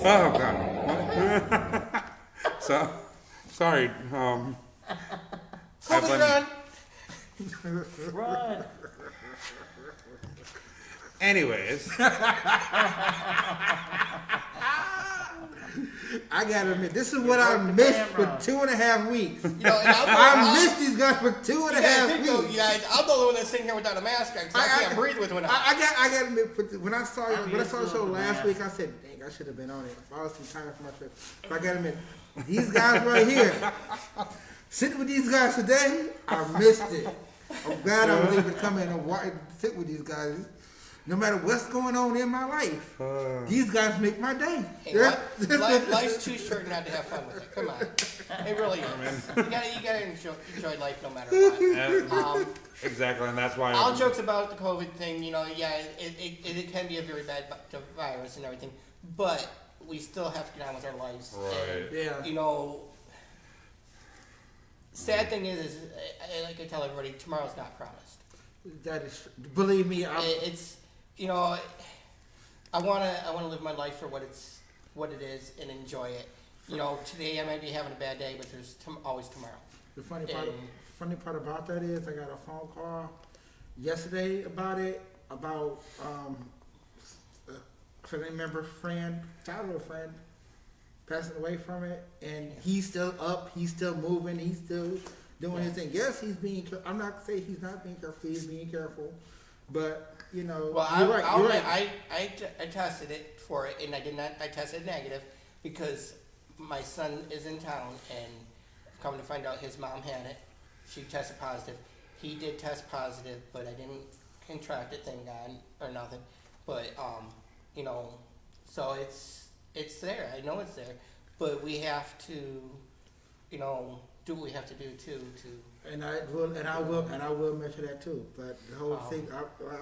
Oh god. So, sorry. I've been- Run. Run. anyways, I gotta admit, this is what I missed for camera. 2.5 weeks. You know, and I missed these guys for two and a You guys half think weeks. though, you guys, I'm the only one that's sitting here without a mask on because I can't breathe with one on. I got to admit, when I saw I'm the used to show the last mask. week, I said, "Dang, I should have been on it. I was too tired for my trip." But I got to admit, these guys right here, sitting with these guys today, I missed it. I'm glad I was able to come in and sit with these guys. No matter what's going on in my life, these guys make my day. Hey, life's too short not to have fun with it. Come on, it really is. You gotta enjoy life no matter what. and- exactly, and that's why. All jokes about the COVID thing, you know, yeah, it can be a very bad virus and everything, but we still have to get on with our lives. Right. And, Yeah. you know, sad thing is like I tell everybody, tomorrow's not promised. That is, believe me, It's, you know, I wanna live my life for what it is and enjoy it. You know, today I might be having a bad day, but there's always tomorrow. the funny part about that is I got a phone call yesterday about it, about a family member, childhood friend, passing away from it, and he's still up, he's still moving, he's still doing his thing. Yes, he's being. I'm not saying he's not being careful. He's being careful, but you know, Well, you're right. You're right. I tested it for it, and I tested negative because my son is in town, and coming to find out his mom had it. She tested positive. He did test positive, but I didn't contract it, thank God, or nothing. But you know, so it's there. I know it's there, but we have to, you know, do what we have to do too to. And I will mention that too. But the whole thing,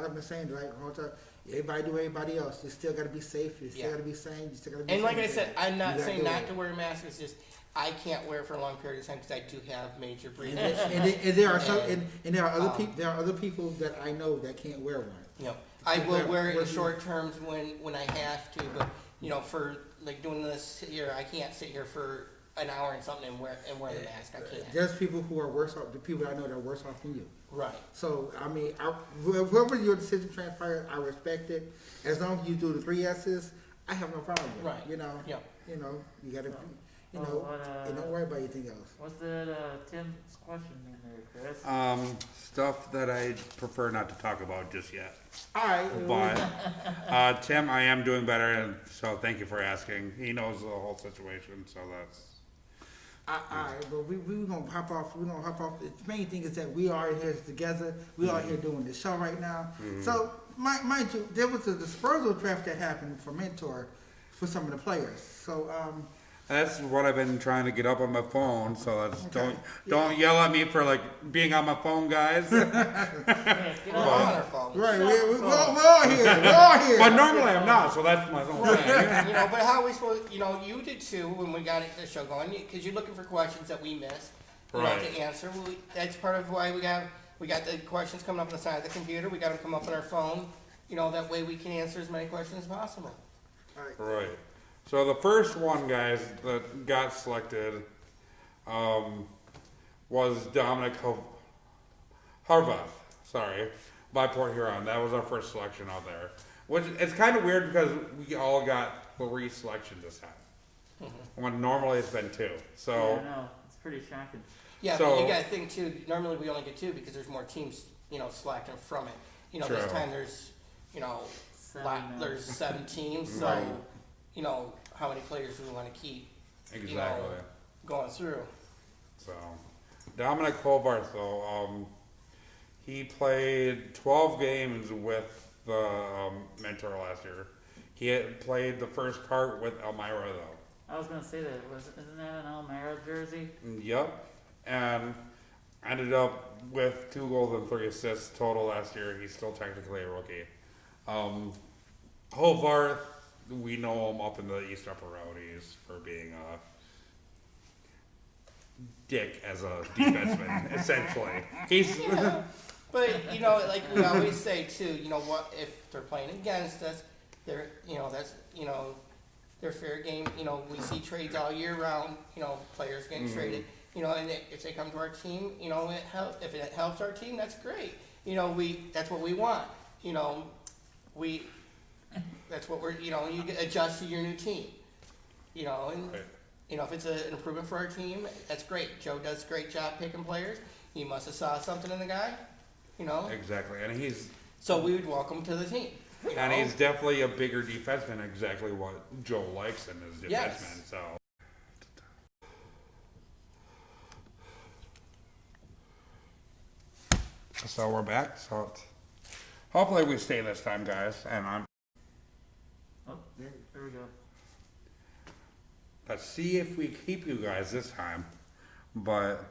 I've been saying like the whole time, everybody do everybody else. You still got to be safe. You still got to be sane. You still got to be. And like I safe. said, I'm not You gotta saying do not it. to wear a mask. It's just I can't wear it for a long period of time because I do have major breathing And, issues. and there are some, and there are other Um, people. There are other people that I know that can't wear one. You know, I will wear it in Where- short terms when I have to, but you know, for like doing this here, I can't sit here for an hour and something and wear the mask. I can't. There's people who are worse off. The people I know that are worse off than you. Right. So I mean, whoever your decision transpired, I respect it. As long as you do the 3 S's, I have no problem with Right. it. You know. Yeah. You know. You gotta. You Oh, know. what, and don't worry about anything else. What's that Tim's question in there, Chris? Stuff that I prefer not to talk about just yet. All right. But Tim, I am doing better, and so thank you for asking. He knows the whole situation, so that's. All right, but we're gonna hop off. We're gonna hop off. The main thing is that we are here together. We are here doing this show right now. So, mind you, there was a dispersal draft that happened for Mentor for some of the players. So, That's what I've been trying to get up on my phone. So that's Okay. don't yell at me for like being on my phone, guys. We're on our phones. right, we're all here. We're all here. But normally I'm not, so that's my phone. Right. You know, but how are we supposed? You know, you did too when we got the show going because you're looking for questions that we missed. You know, Right. to answer. That's part of why we got the questions coming up on the side of the computer. We got them come up on our phone. You know, that way we can answer as many questions as possible. Right. So the first one, guys, that got selected was Dominic Harvath. Sorry, by Port Huron. That was our first selection out there. Which it's kind of weird because we all got 3 selections this time, when normally it's been 2. So. Yeah, I know. It's pretty shocking. Yeah, So- but you got to think too. Normally we only get 2 because there's more teams, you know, selecting from it. You know, this True. time there's, you know, there's 7 teams. So, Right. you know, how many players do we want to keep? Exactly. You know, going through. So, Dominic Holvarth, though, he played 12 games with the Mentor last year. He had played the first part with Elmira, though. I was gonna say that. Isn't that an Elmira jersey? Yep. And ended up with 2 goals and 3 assists total last year. He's still technically a rookie. Holvarth, we know him up in the East Upper Rowdies for being a dick as a defenseman, essentially. He's But you know, like we always say too, you know what? If they're playing against us, they're, you know, that's, you know, they're fair game. You know, we see trades all year round. You know, players getting traded. You know, and if they come to our team, you know, if it helps our team, that's great. You know, that's what we want. You know, that's what we're. You know, you adjust to your new team. You know, and Right. you know, if it's an improvement for our team, that's great. Joe does a great job picking players. He must have saw something in the guy. You know, Exactly, and so we would welcome him to the team. You know? he's definitely a bigger defenseman. Exactly what Joe likes in his defenseman. Yes. So. So we're back. So hopefully we stay this time, guys. And Oh, there we go. let's see if we keep you guys this time. But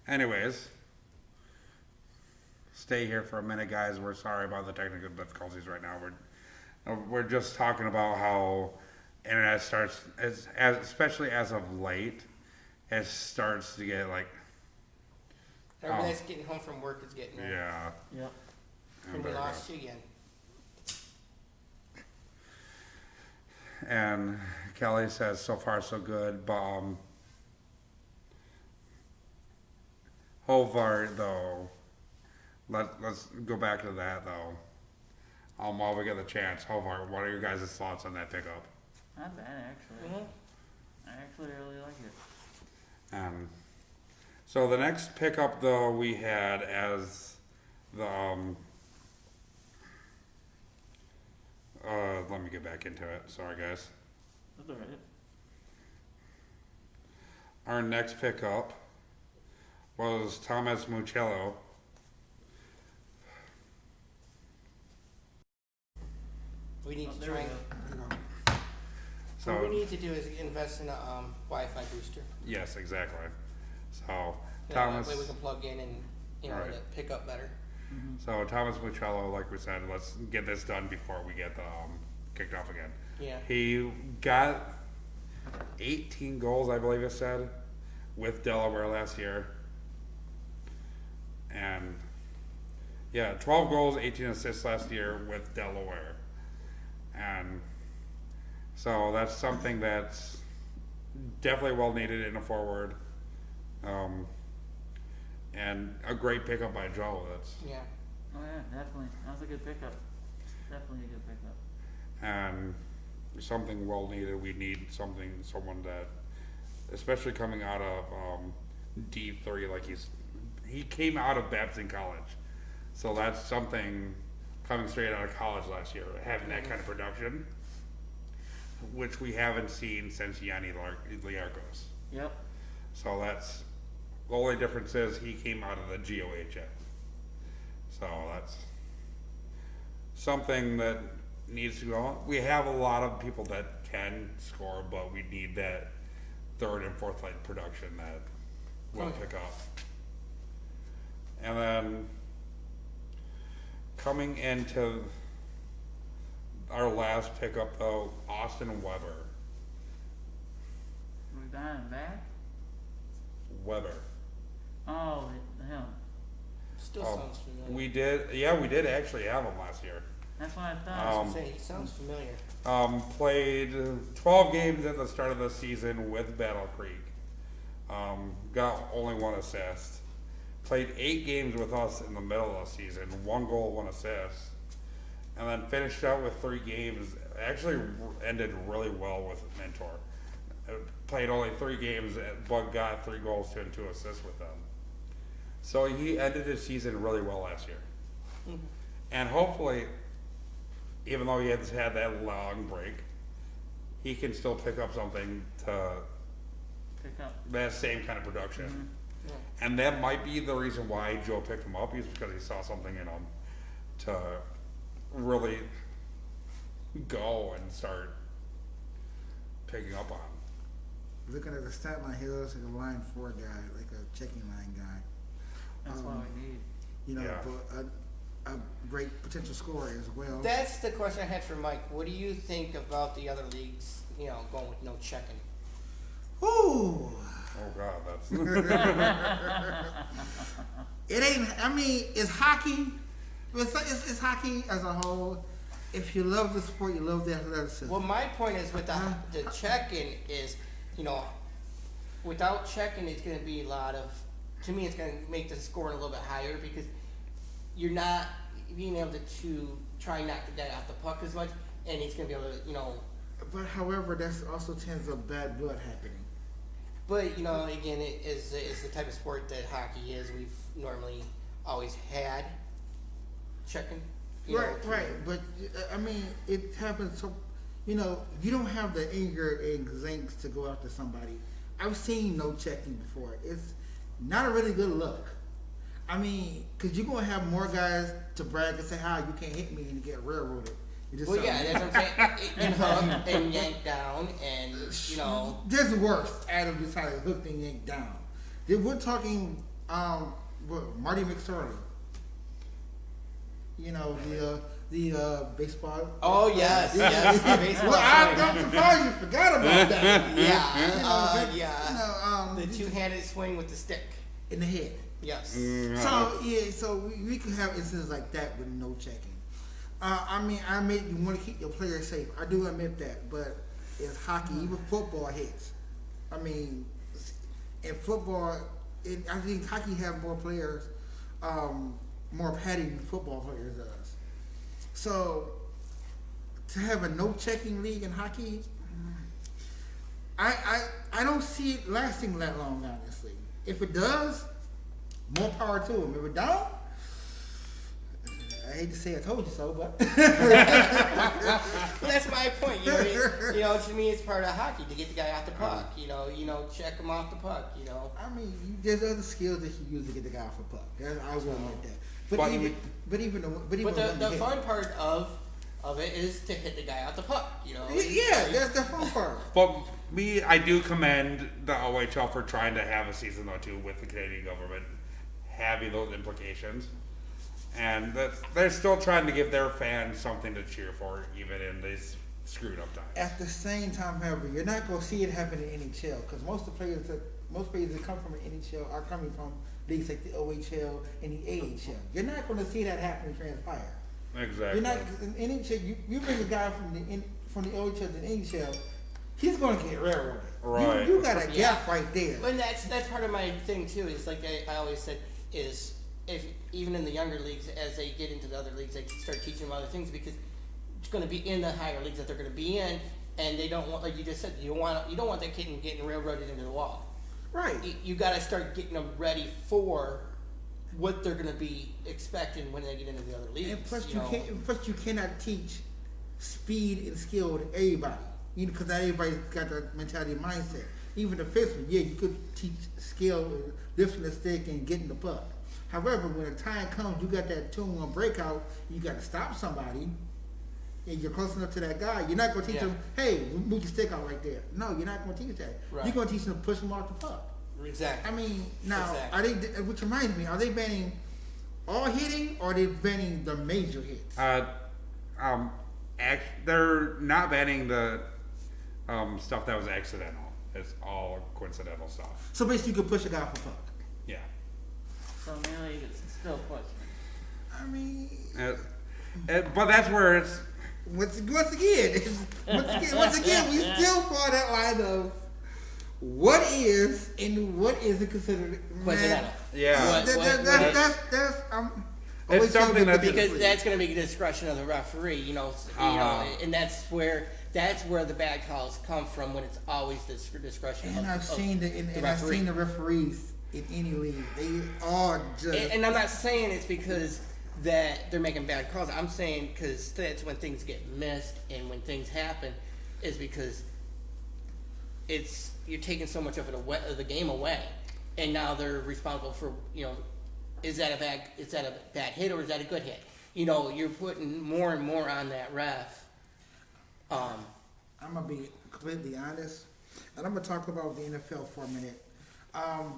anyways, stay here for a minute, guys. We're sorry about the technical difficulties right now. We're just talking about how internet starts, especially as of late, it starts to get like, Everybody's getting home from work is getting there. yeah. Yep. And we lost you again. And Kelly says, so far so good, but Hovard though, let's go back to that though. While we get the chance, Hovard, what are your guys' thoughts on that pickup? Not bad, actually. Mhm. I actually really like it. So the next pickup though we had as the let me get back into it. Sorry guys. That's alright. Our next pickup was Thomas Muccello. We need to There try. we You go. know, So What we need to do is invest in a Wi-Fi booster. yes, exactly. So Yeah, Thomas. That way we can plug in and Right. pick up better. So Thomas Muccello, like we said, let's get this done before we get kicked off again. Yeah. He got 18 goals, I believe it said, with Delaware last year. And yeah, 12 goals, 18 assists last year with Delaware. And so that's something that's definitely well needed in a forward. And a great pickup by Joe. That's Yeah. Oh yeah, definitely. That was a good pickup. Definitely a good pickup. and something well needed. We need someone that, especially coming out of D3, like he came out of Babson College, so that's something coming straight out of college last year, having that kind of production, which we haven't seen since Yanni Liarkos. Yep. So that's the only difference is he came out of the GOHF. So that's something that needs to go on. We have a lot of people that can score, but we need that third and fourth line production that will Okay. pick up. And then coming into our last pickup though, Austin Weber. We're dying back. Weber. Oh, him. Still Oh, sounds familiar. we did actually have him last year. That's what I I thought. was gonna say, he sounds familiar. Played 12 games at the start of the season with Battle Creek. Got only 1 assist. Played 8 games with us in the middle of the season, 1 goal, 1 assist. And then finished out with 3 games. Actually ended really well with Mentor. Played only 3 games, but got 3 goals and 2 assists with them. So he ended his season really well last year. Mhm. And hopefully, even though he has had that long break, he can still pick up something to Pick up. that same kind of production. Yeah. And that might be the reason why Joe picked him up, is because he saw something in him to really go and start picking up on. looking at the stat line, he looks like a line 4 guy, like a checking line guy. That's what we need. You know, Yeah. but a great potential scorer as well. That's the question I had for Mike. What do you think about the other leagues, going with no checking? Ooh, Oh God, that's it ain't. I mean, it's hockey. It's hockey as a whole. If you love the sport, you love the athleticism. Well, my point is with the check-in is, you know, without checking, it's going to be a lot of. To me, it's going to make the score a little bit higher because you're not being able to try and knock the guy off the puck as much, and he's going to be able to, you know. But however, that's also tends of bad blood happening. But you know, again, it is the type of sport that hockey is. We've normally always had checking. Right. But I mean, it happens. So, you know, you don't have the anger and zincs to go after somebody. I've seen no checking before. It's not a really good look. I mean, because you're going to have more guys to brag and say, "How you can't hit me," and get railroaded. Well, yeah, that's what I'm saying. And hook and yank down, and you know. There's worse. Adam decided hooked and yanked down. We're talking, Marty McSorley. You know, the baseball. Oh yes, yes. Baseball. Well, I'm surprised you forgot about that. Yeah, the two-handed swing with the stick In the head. Yes. So we could have instances like that with no checking. I mean, I admit you want to keep your players safe. I do admit that, but it's hockey, even football hits. I mean, in football, I think hockey have more players, more padding than football players does. So to have a no checking league in hockey, I don't see it lasting that long, honestly. If it does, more power to them. If it don't, I hate to say I told you so, but that's my point. You know, to me, it's part of hockey to get the guy off the puck. You know, check him off the puck. You know. I mean, there's other skills that you use to get the guy off the puck. I will admit that. But the fun part of it is to hit the guy off the puck. You know. Yeah, that's the fun part. But me, I do commend the OHL for trying to have a season though too with the Canadian government having those implications. And they're still trying to give their fans something to cheer for, even in these screwed up times. At the same time, however, you're not going to see it happen in NHL because most players that come from the NHL are coming from leagues like the OHL and the AHL. You're not going to see that happen and transpire. Exactly. You're not in NHL. You bring a guy from the OHL to the NHL, he's going to get railroaded. Right. You got a gap right there. But that's part of my thing too. Is like I always said is. If even in the younger leagues, as they get into the other leagues, they start teaching them other things because it's going to be in the higher leagues that they're going to be in, and they don't want, like you just said, you don't want that kid getting railroaded into the wall. Right. You got to start getting them ready for what they're going to be expecting when they get into the other leagues. And plus, you cannot teach speed and skill to everybody. Because not everybody's got that mentality and mindset. Even the fifth one, you could teach skill, lifting the stick, and getting the puck. However, when the time comes, you got that 2-1 breakout, you got to stop somebody, and you're close enough to that guy. You're not going to teach him, hey, move your stick out right there. No, you're not going to teach that. Right. You're going to teach him to push him off the puck. Exactly. I mean, now, which reminds me, are they banning all hitting, or are they banning the major hits? They're not banning the stuff that was accidental. It's all coincidental stuff. So basically, you could push a guy off the puck. Yeah. So now you can still push. I mean, but that's where it's once again, we still fall that line of what is and what isn't considered. Coincidental. Yeah. It's something because that's going to be the discretion of the referee. You know, and that's where the bad calls come from when it's always the discretion. And I've seen the referees in any league. They are just. And I'm not saying it's because that they're making bad calls. I'm saying because that's when things get missed and when things happen, is because you're taking so much of the game away, and now they're responsible for is that a bad hit or is that a good hit? You're putting more and more on that ref. I'm gonna be completely honest, and I'm gonna talk about the NFL for a minute.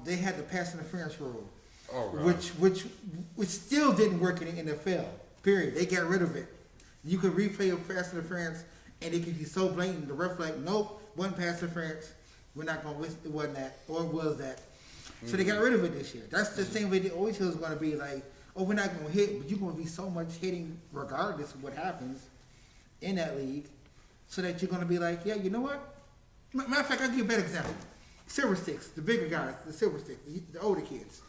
They had the pass interference rule, which still didn't work in the NFL. Period. They got rid of it. You could replay a pass interference, and it could be so blatant. The ref like, nope, wasn't pass interference. We're not going. It wasn't that, or was that? So they got rid of it this year. That's the same way the OHL is going to be like, oh, we're not going to hit, but you're going to be so much hitting regardless of what happens. in that league, so that you're going to be like, yeah, you know what? Matter of fact, I'll give you a better example. Silver Sticks, the bigger guys, the Silver Sticks, the older kids.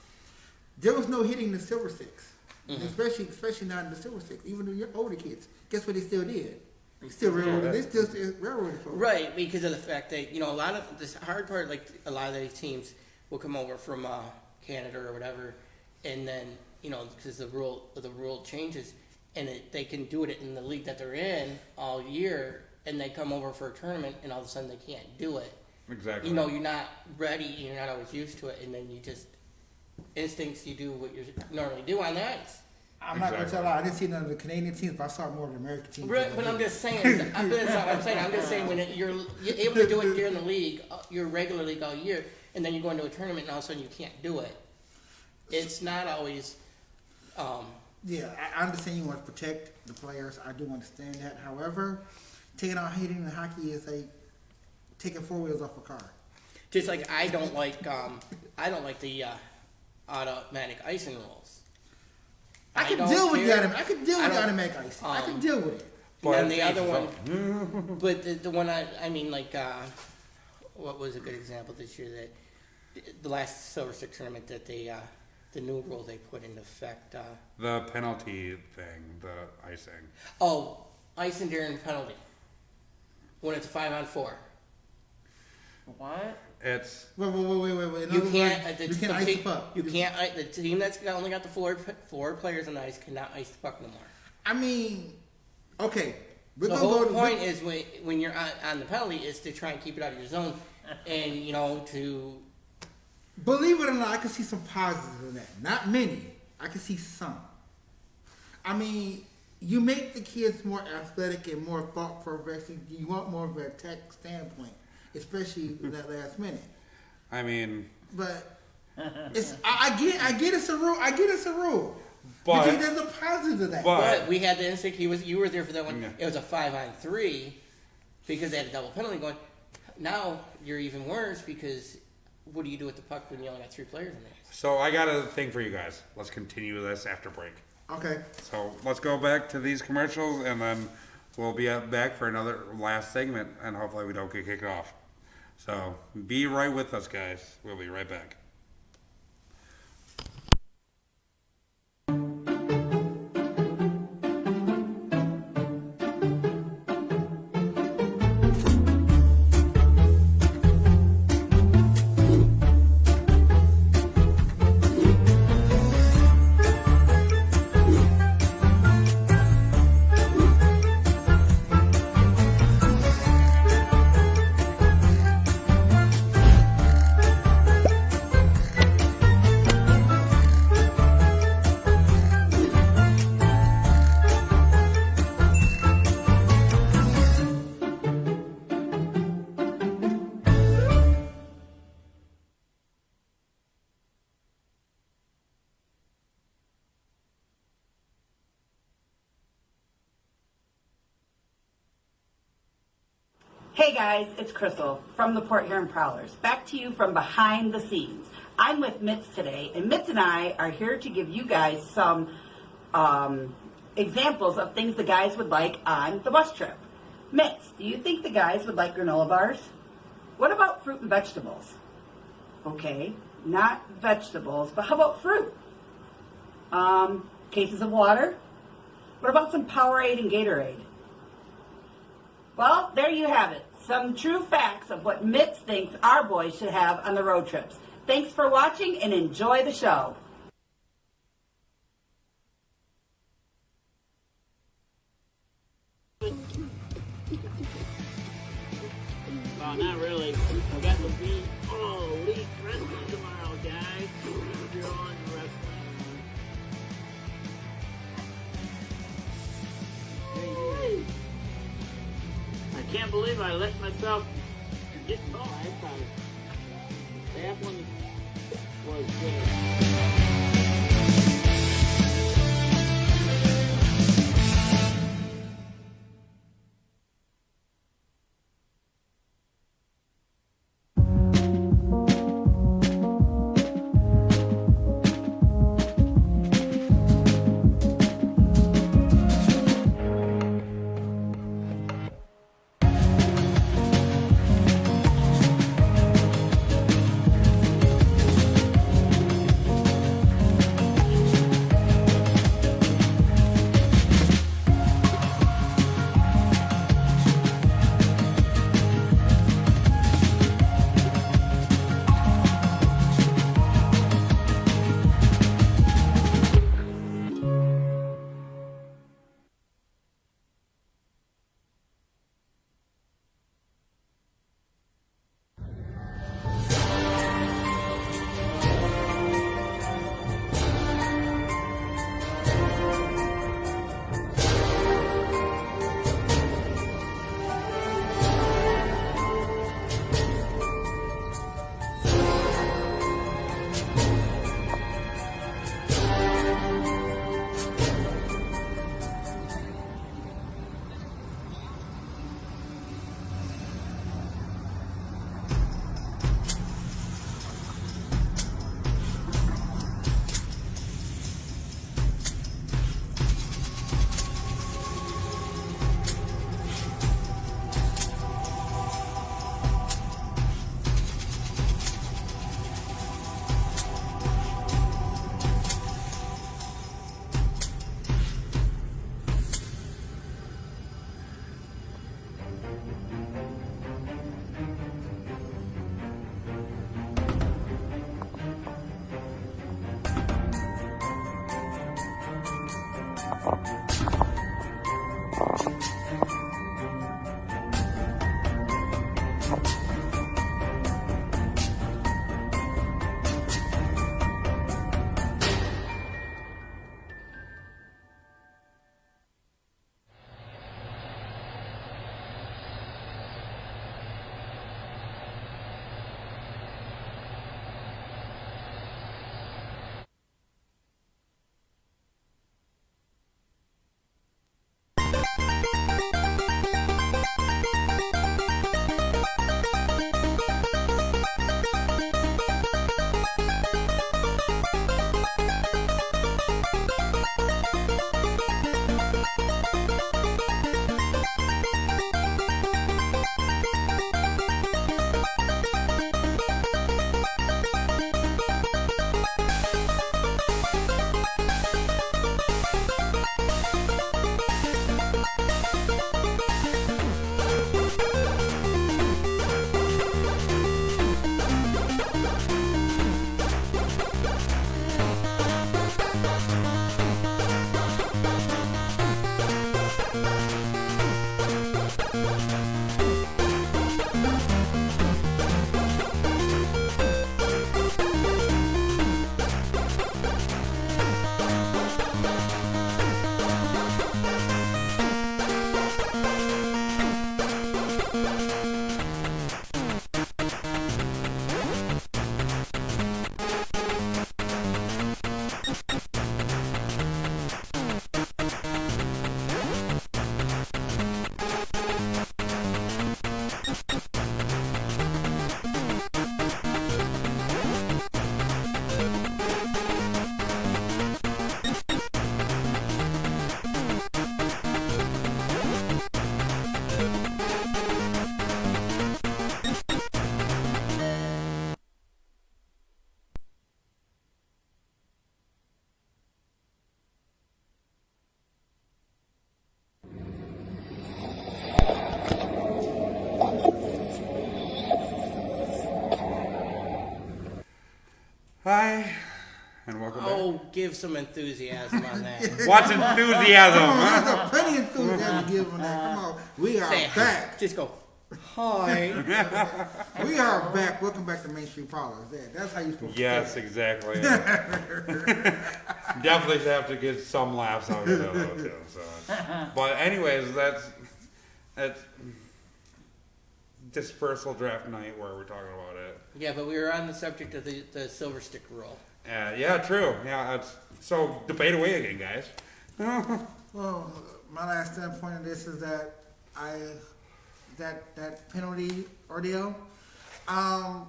There was no hitting the Silver Sticks, especially not in the Silver Sticks. Even the older kids, guess what they still did? They still railroaded. They still railroaded folks. Right, because of the fact that, a lot of this hard part, like a lot of these teams will come over from Canada or whatever, and then, because the rule changes, and they can do it in the league that they're in all year, and they come over for a tournament, and all of a sudden they can't do it. Exactly. You're not ready, you're not always used to it, and then you just, instincts, you do what you normally do on the ice. I'm not going to tell you, I didn't see none of the Canadian teams, but I saw more of the American teams. Right, but I'm just saying, I'm just saying when you're able to do it during the league, your regular league all year, and then you go into a tournament and all of a sudden you can't do it. It's not always. Yeah, I understand you want to protect the players. I do understand that. However, taking out hitting in hockey is like taking four wheels off a car. Just like I don't like the automatic icing rules. I can deal with the automatic icing. I can deal with it. And then the other one, but the one I mean, like, what was a good example this year that the last Silver Stick tournament that they, the new rule they put into effect. The penalty thing, the icing. Oh, icing during penalty. When it's 5-on-4. What? It's Wait. You can't. You can't ice the puck. You can't. The team that's only got the four players on ice cannot ice the puck no more. I mean, okay. The whole point is when you're on the penalty is to try and keep it out of your zone, and to. Believe it or not, I can see some positives in that. Not many. I can see some. I mean, you make the kids more athletic and more thought progressing. You want more of an attack standpoint, especially in that last minute. I mean, but it's I get it's a rule. I get it's a rule. But because there's a positive to that. But we had the instinct. You were there for that one. Yeah. It was a 5-on-3 because they had a double penalty going. Now you're even worse because what do you do with the puck when you only got 3 players in there? So I got a thing for you guys. Let's continue this after break. Okay. So let's go back to these commercials, and then we'll be back for another last segment, and hopefully we don't get kicked off. So be right with us, guys. We'll be right back. Hey guys, it's Crystal from the Port Huron Prowlers. Back to you from behind the scenes. I'm with Mitz today, and Mitz and I are here to give you guys some examples of things the guys would like on the bus trip. Mitz, do you think the guys would like granola bars? What about fruit and vegetables? Okay, not vegetables, but how about fruit? Cases of water? What about some Powerade and Gatorade? Well, there you have it. Some true facts of what Mitz thinks our boys should have on the road trips. Thanks for watching and enjoy the show. Oh, not really. I got the beat. Oh, Elite Wrestling tomorrow, guys. If you're on wrestling. I can't believe I let myself get. Oh, I thought that one was good. Hi, and welcome Oh, give some enthusiasm on that. back. What's enthusiasm? Come on, Huh? there's plenty of enthusiasm to give on that. Come on, we are Say, back. just go, hi. We are back. Welcome back to Main Street Parlors. Yeah, that's how you supposed to Yes, say it. exactly. Definitely have to get some laughs out of it though, too. So. But anyways, that's dispersal draft night where we're talking about it. Yeah, but we were on the subject of the silver stick rule. Yeah, true. Yeah, so debate away again, guys. Well, my last standpoint of this is that that penalty ordeal. I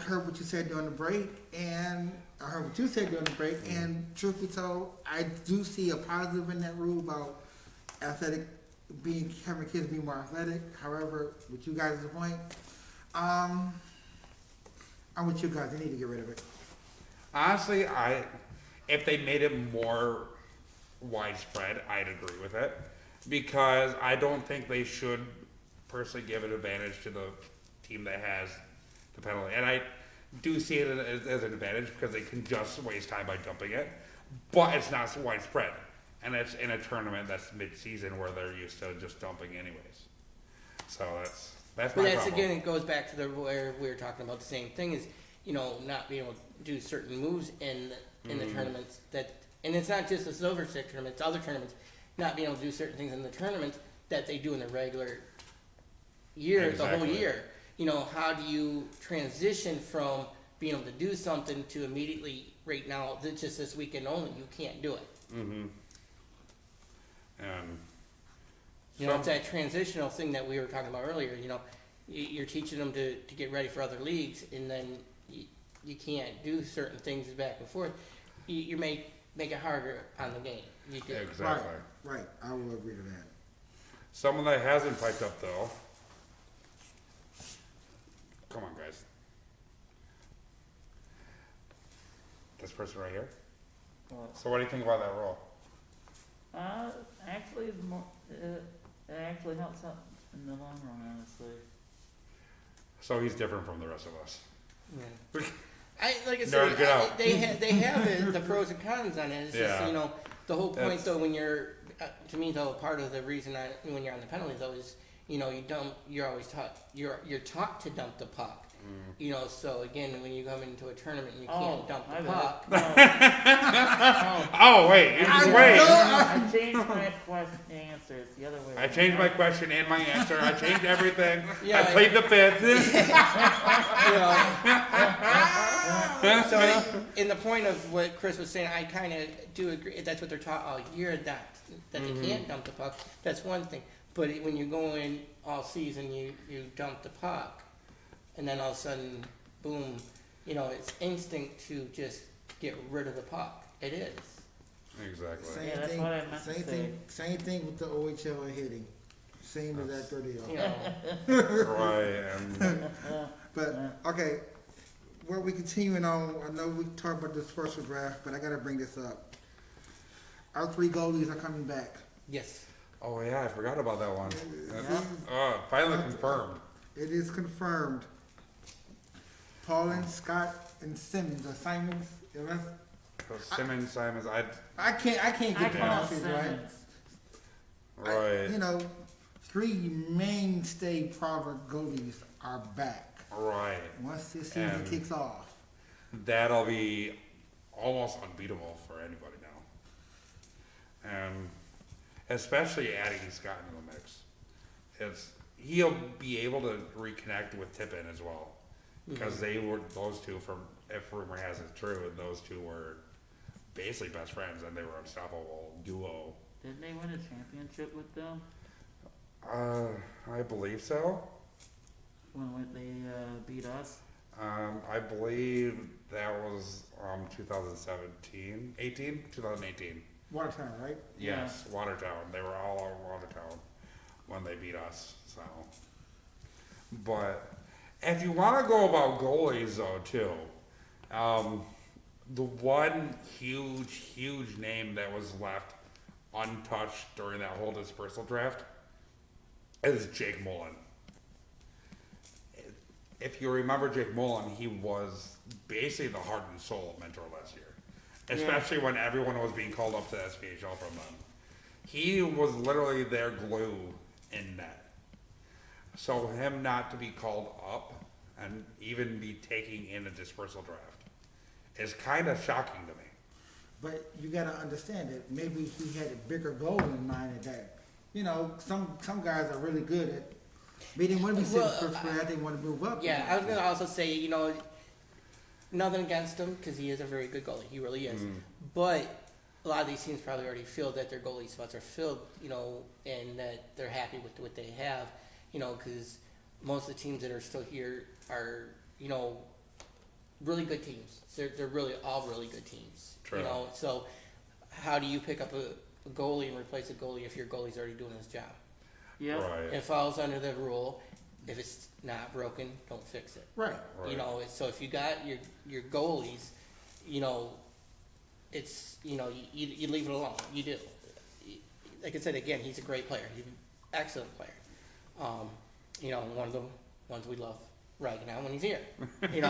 heard what you said during the break, and I heard what you said during the break, and truth be told, I do see a positive in that rule about athletic having kids be more athletic. However, with you guys' point, I'm with you guys. They need to get rid of it. Honestly, if they made it more widespread, I'd agree with it, because I don't think they should personally give an advantage to the team that has the penalty, and I do see it as an advantage because they can just waste time by jumping it, but it's not so widespread, and it's in a tournament that's mid-season where they're used to just dumping anyways. So that's But my that's problem. again, it goes back to where we were talking about the same thing is, not being able to do certain moves in the tournaments and it's not just the silver stick tournament, it's other tournaments, not being able to do certain things in the tournaments that they do in the regular year, the whole Exactly. year. How do you transition from being able to do something to immediately, right now, just this weekend only, you can't do it. And It's that transitional thing that we were talking about earlier. You're teaching them to get ready for other leagues, and then you can't do certain things back and forth. You make it harder on the game. You do. exactly. Right. I will agree to that. Someone that hasn't piped up though. Come on, guys. This person right here. Well, So what do you think about that role? actually, it's more, it actually helps out in the long run, honestly. So he's different from the rest of us. Like I Nerd, said, get out. they have the pros and cons on it. It's Yeah. just The whole point, That's- though, when you're, to me, though, part of the reason when you're on the penalty, though, is you're always taught you're taught to dump the puck. So again, when you come into a tournament and you can't dump my the bad. puck, Oh, wait. I changed my question answers the other way. I changed my question and my answer. I changed everything. Yeah, I played the fifth. So in the point of what Chris was saying, I kind of do agree. That's what they're taught all year, that they can't dump the puck. That's one thing. But when you're going all season, you dump the puck, and then all of a sudden, boom, it's instinct to just get rid of the puck. It is. Exactly. Same Yeah, that's thing. what I meant to Same say. thing. Same thing with the OHL and hitting. Same as that 30. Right. And But okay, where we continuing on, I know we talked about this first draft, but I gotta bring this up. Our 3 goalies are coming back. Yes. oh yeah, I forgot about that one. Finally confirmed. It is confirmed. Paulin, Scott, and Simmons or Simons. Simmons, Simons, I can't I get the call pronunciation right. Simmons. right. 3 mainstay Providence goalies are back. Right. Once this season And- kicks off. That'll be almost unbeatable for anybody now. And especially adding Scott into the mix. He'll be able to reconnect with Tippin as well. Because they were, those two, from, if rumor has it true, those two were basically best friends and they were unstoppable duo. Didn't they win a championship with them I believe so. when they beat us? I believe that was 2017, 2018. Watertown, right? Yes, Watertown. They were all on Watertown when they beat us. So, but if you want to go about goalies, though, too, the one huge name that was left untouched during that whole dispersal draft is Jake Mullen. If you remember Jake Mullen, he was basically the heart and soul of Mentor last year. Especially when everyone was being called up to SPHL from them. He was literally their glue in net. So him not to be called up and even be taking in a dispersal draft is kind of shocking to me. But you gotta understand that maybe he had a bigger goal in mind at that. Some guys are really good at. They didn't want to be sitting first grade. They want to move up. Yeah, I was gonna also say, nothing against him because he is a very good goalie. He really is. But a lot of these teams probably already feel that their goalie spots are filled, and that they're happy with what they have, because most of the teams that are still here are, really good teams. They're really all really good teams. True. So how do you pick up a goalie and replace a goalie if your goalie's already doing his job? Yeah. Right. It falls under the rule. If it's not broken, don't fix it. Right. Right. So if you got your goalies, it's you leave it alone. You do. Like I said again, he's a great player. He's an excellent player. One of the ones we love right now when he's here. But he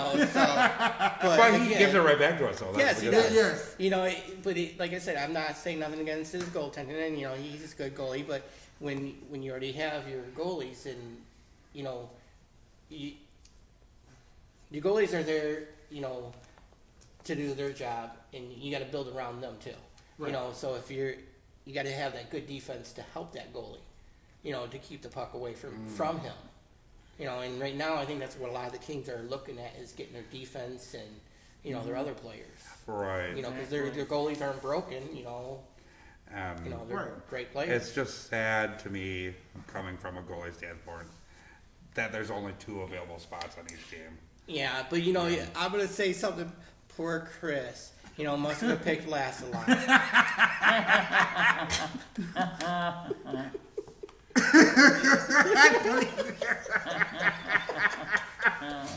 gives it right back to us, though. Yes, That's he the good does. Yes. But like I said, I'm not saying nothing against his goaltending, and he's a good goalie. But when you already have your goalies, and your goalies are there, to do their job, and you got to build around them too. Right. So if you got to have that good defense to help that goalie, to keep the puck away from him. And right now I think that's what a lot of the teams are looking at is getting their defense and their other players. Right. Because their goalies aren't broken. They're Right. great players. It's just sad to me, coming from a goalie standpoint, that there's only 2 available spots on each team. Yeah, but I'm gonna say something. Poor Chris. Must have picked last a lot.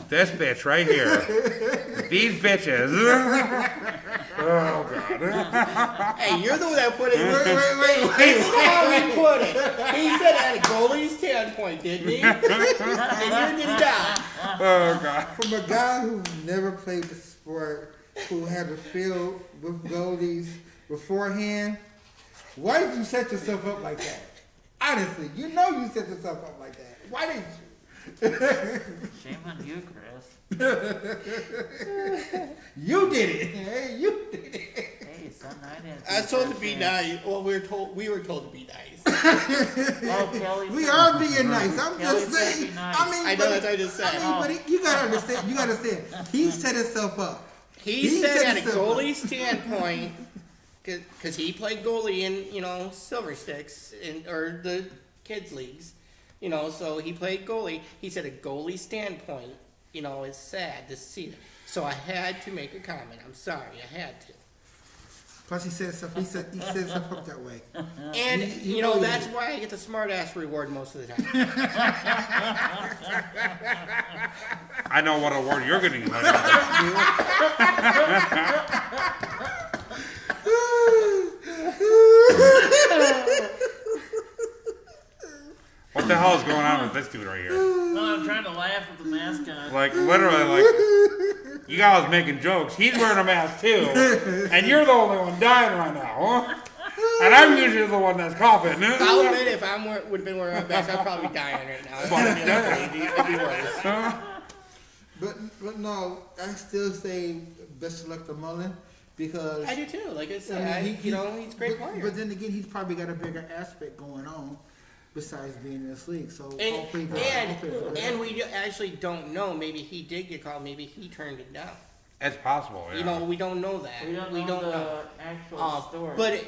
This bitch right here. These bitches. Oh, God. Hey, you're the one that put it. Wait. This is how he put it. He said at a goalie's standpoint, didn't he? And you did it down. Oh, God. From a guy who never played the sport, who had to field with goalies beforehand, Why did you set yourself up like that? Honestly, you know you set yourself up like that. Why didn't you? Shame on you, Chris. You did it. Hey, you did it. Hey, son, I didn't. I was told to be nice. Well, we were told to be nice. Oh, Kelly. We said- are being nice. I'm Kelly just said saying. be nice. I mean, I know but- that's what I just said. I mean, but you gotta understand. You gotta understand. He set himself up. He He said set at a himself up. goalie standpoint, because he played goalie in Silver Sticks or the kids leagues, so he played goalie. He said a goalie standpoint, it's sad to see that. So I had to make a comment. I'm sorry, I had to. Plus, he set himself up that way. And You know he that's did. why I get the smart ass reward most of the time. I know what award you're getting. What the hell is going on with this dude right here? No, I'm trying to laugh at the mascot. Like, literally, like, you guys making jokes. He's wearing a mask, too. And you're the only one dying right now, huh? And I'm usually the one that's coughing. I'll admit, if I would have been wearing my mask, I'd probably be dying right now. It'd be worse. But no, I still say best of luck to Mullen because I do too. Like I I said, mean, he's a great but, player. But then again, he's probably got a bigger aspect going on besides being in this league. So And, hopefully, and we actually don't know. Maybe he did get called. Maybe he turned it down. It's possible, yeah. We don't know that. We don't know the actual story. But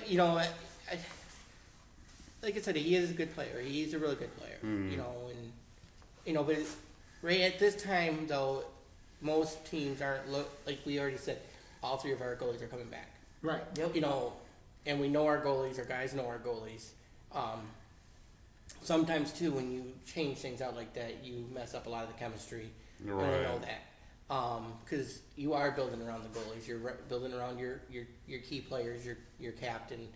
like I said, he is a good player. He's a really good player. But right at this time though, most teams aren't like we already said. All three of our goalies are coming back. right. Yep. And we know our goalies. Our guys know our goalies. Sometimes too, when you change things out like that, you mess up a lot of the chemistry. You're And I right. know that because you are building around the goalies. You're building around your key players, your captain.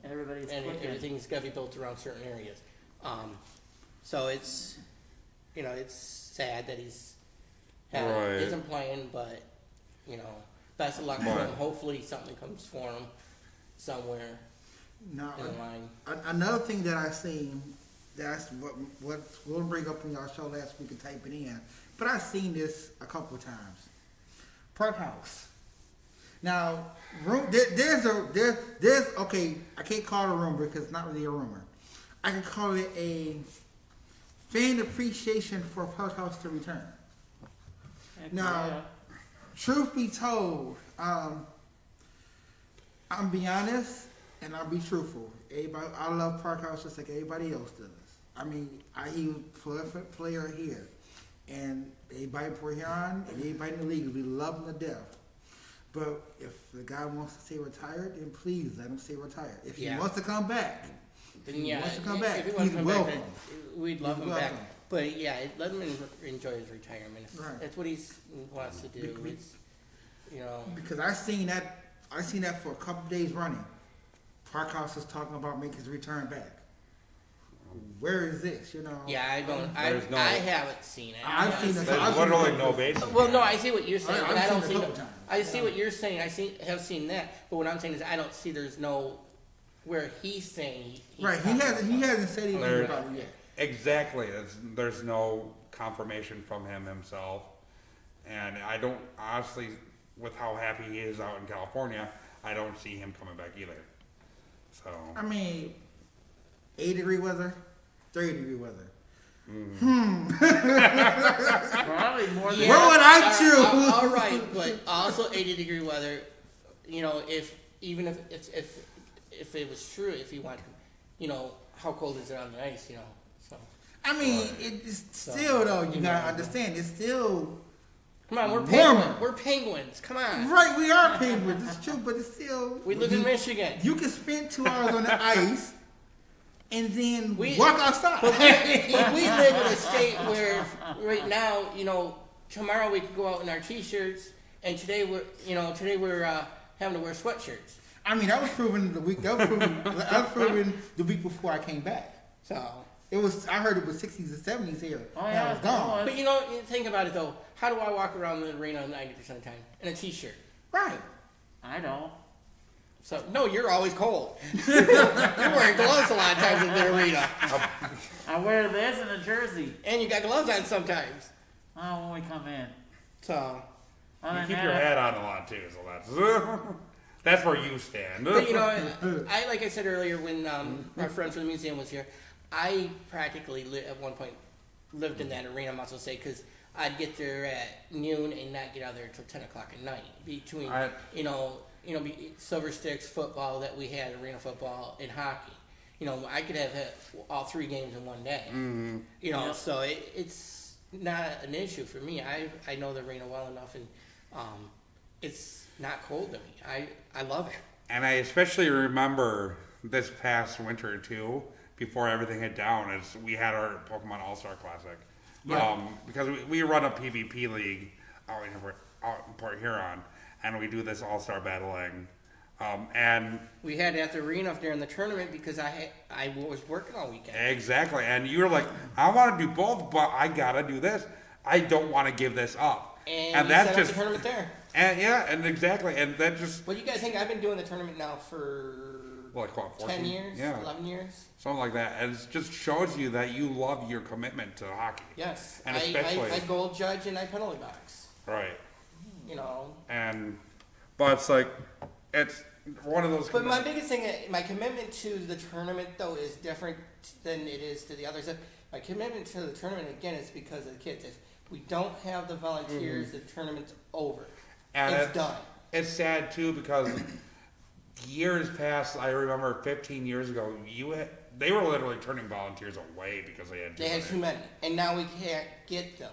Everybody's and clicking. everything's got to be built around certain areas. So it's it's sad that Right. isn't playing, but best of luck to Right. him. Hopefully something comes for him somewhere Now, in the line. another thing that I seen, that's what we'll bring up in our show last week and type it in. But I've seen this a couple of times. Park House. Now, there's okay. I can't call it a rumor because it's not really a rumor. I can call it a fan appreciation for Park House to return. Heck Now, yeah. truth be told, I'm be honest and I'll be truthful. Everybody, I love Park House just like everybody else does. I mean, he was a player here, and everybody for here on, and everybody in the league, we love him to death. But if the guy wants to stay retired, then please let him stay retired. If he Yeah. wants to come back, Then he yeah, wants to come if back, he wants he's to come back, welcome. then we'd love He's him back. welcome. But yeah, let him enjoy his retirement. Right. That's what he wants to do. It's Because I seen that for a couple days running. Park House is talking about making his return back. Where is this? yeah. I don't. There's no- I haven't seen it. I've seen it. There's literally no basis. Well, no, I see what you're saying, I've but I don't seen see. it a couple times. I see what you're saying. Have seen that, but what I'm saying is I don't see. There's no where he's saying. He's Right, he hasn't said anything There- about it yet. Exactly. There's no confirmation from him himself. And I don't, honestly, with how happy he is out in California, I don't see him coming back either. So, I mean, 80-degree weather, 30-degree weather. Probably more than What would I choose? All right, but also 80-degree weather. If it was true, if you want, how cold is it on the ice? So I mean, it's still though. You gotta understand, it's still come on, we're Warmer. penguins. We're penguins. Come on, right. We are penguins. It's true, but it's still. we live in Michigan. You can spend 2 hours on the ice and then We- walk outside. But we live in a state where right now, tomorrow we could go out in our t-shirts, and today we're having to wear sweatshirts. I mean, that was proven the week. That was proven the week before I came back. So, It was. I heard it was 60s and 70s here. Oh, and yeah, I was gone. it but you think about it though. How do I walk around the arena 90% of the time in a t-shirt? Right. I don't. So no, you're always cold. You're wearing gloves a lot of times in the arena, I wear this and a jersey. and you got gloves on sometimes. Oh, when we come in. So, Other You than keep that, your hat on a lot too, so that's where you stand. but you know, I like I said earlier when our friend from the museum was here, I practically at one point lived in that arena. I must say because I'd get there at noon and not get out of there until 10 o'clock at night. Between Silver Sticks football that we had, arena football, and hockey. You know, I could have had all 3 games in one day. Mm-hmm. You know, Yep. so it's not an issue for me. I know the arena well enough, and it's not cold to me. I love it. And I especially remember this past winter too, before everything hit down, is we had our Pokemon All-Star Classic. Because we run a PvP league out in Port Huron, and we do this All-Star battling. And We had it at the arena during the tournament because I was working all weekend. exactly, and you were like, I want to do both, but I gotta do this. I don't want to give this up. And we that's set just up the tournament there. and exactly, and that just What do you guys think? I've been doing the tournament now for like what 14? 10 years, yeah, 11 years. something like that. And it just shows you that you love your commitment to hockey. Yes, And I especially- I gold judge and I penalty box. Right. You know, But it's like, it's one of those. but my biggest thing, my commitment to the tournament though is different than it is to the others. My commitment to the tournament again is because of the kids. If we don't have the volunteers, the tournament's over. And It's done. It's sad too because years past, I remember 15 years ago, they were literally turning volunteers away because they had Too many, and now we can't get them.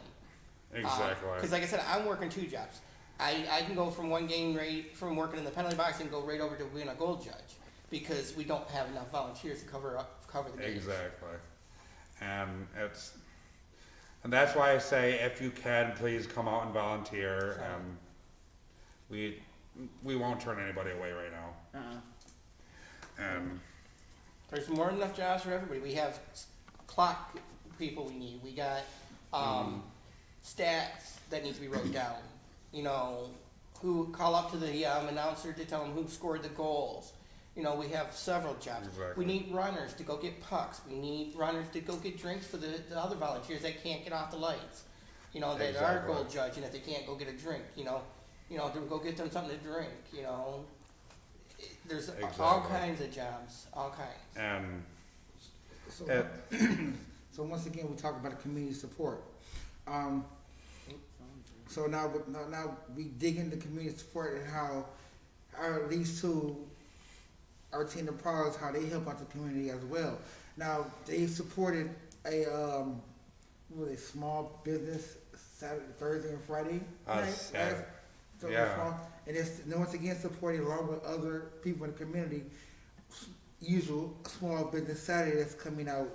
Exactly. Because like I said, I'm working 2 jobs. I can go from one game from working in the penalty box and go right over to being a goal judge because we don't have enough volunteers to cover the game. Exactly. And that's why I say if you can, please come out and volunteer. We won't turn anybody away right now. And There's more than enough jobs for everybody. We have clock people we need. We got stats that need to be wrote down. You know, who call up to the announcer to tell them who scored the goals. You know, we have several jobs. Exactly. We need runners to go get pucks. We need runners to go get drinks for the other volunteers that can't get off the lights. You know, that are Exactly. goal judging if they can't go get a drink. You know, to go get them something to drink. You know, there's all Exactly. kinds of jobs, all kinds. and So, it, so once again, we talk about community support. So now we dig into community support and how these two, our team of pros, how they help out the community as well. Now they supported a small business Saturday, Thursday, and Friday night. Saturday. So Yeah. small, and it's once again supporting along with other people in the community. Usual small business Saturday that's coming out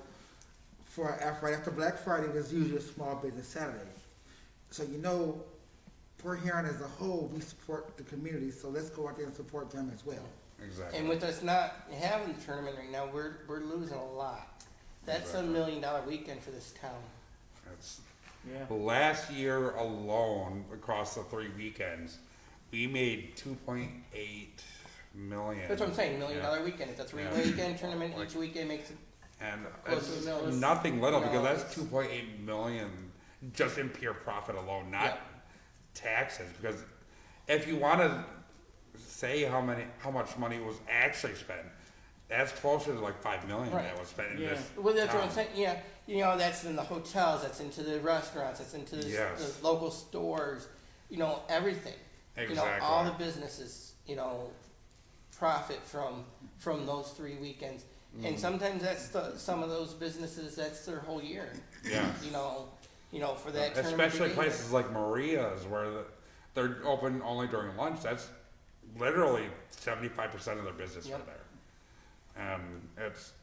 right after Black Friday. There's usually a small business Saturday. So Port Huron as a whole, we support the community. So let's go out there and support them as well. exactly. And with us not having the tournament right now, we're losing a lot. That's Exactly. $1 million weekend for this town. It's, Yeah. last year alone, across the 3 weekends, we made 2.8 million. That's what I'm saying, $1 million Yeah. weekend. It's a 3 Yeah. weekend tournament. Like- Each weekend makes it. And Close to it's a million. nothing little No, because that's it's- 2.8 million just in pure profit alone, not Yep. taxes. Because if you want to say how much money was actually spent, that's closer to like 5 million Right. that was spent in Yeah. this. Well, that's what I'm town. saying. Yeah, that's in the hotels. That's into the restaurants. That's into the, Yes. the local stores. Everything. Exactly. All the businesses. Profit from those 3 weekends. Mm. And sometimes that's some of those businesses. That's their whole year. Yeah. For that tournament. to Especially be places like Maria's where they're open only during lunch. That's literally 75% of their business Yep. for there. And it's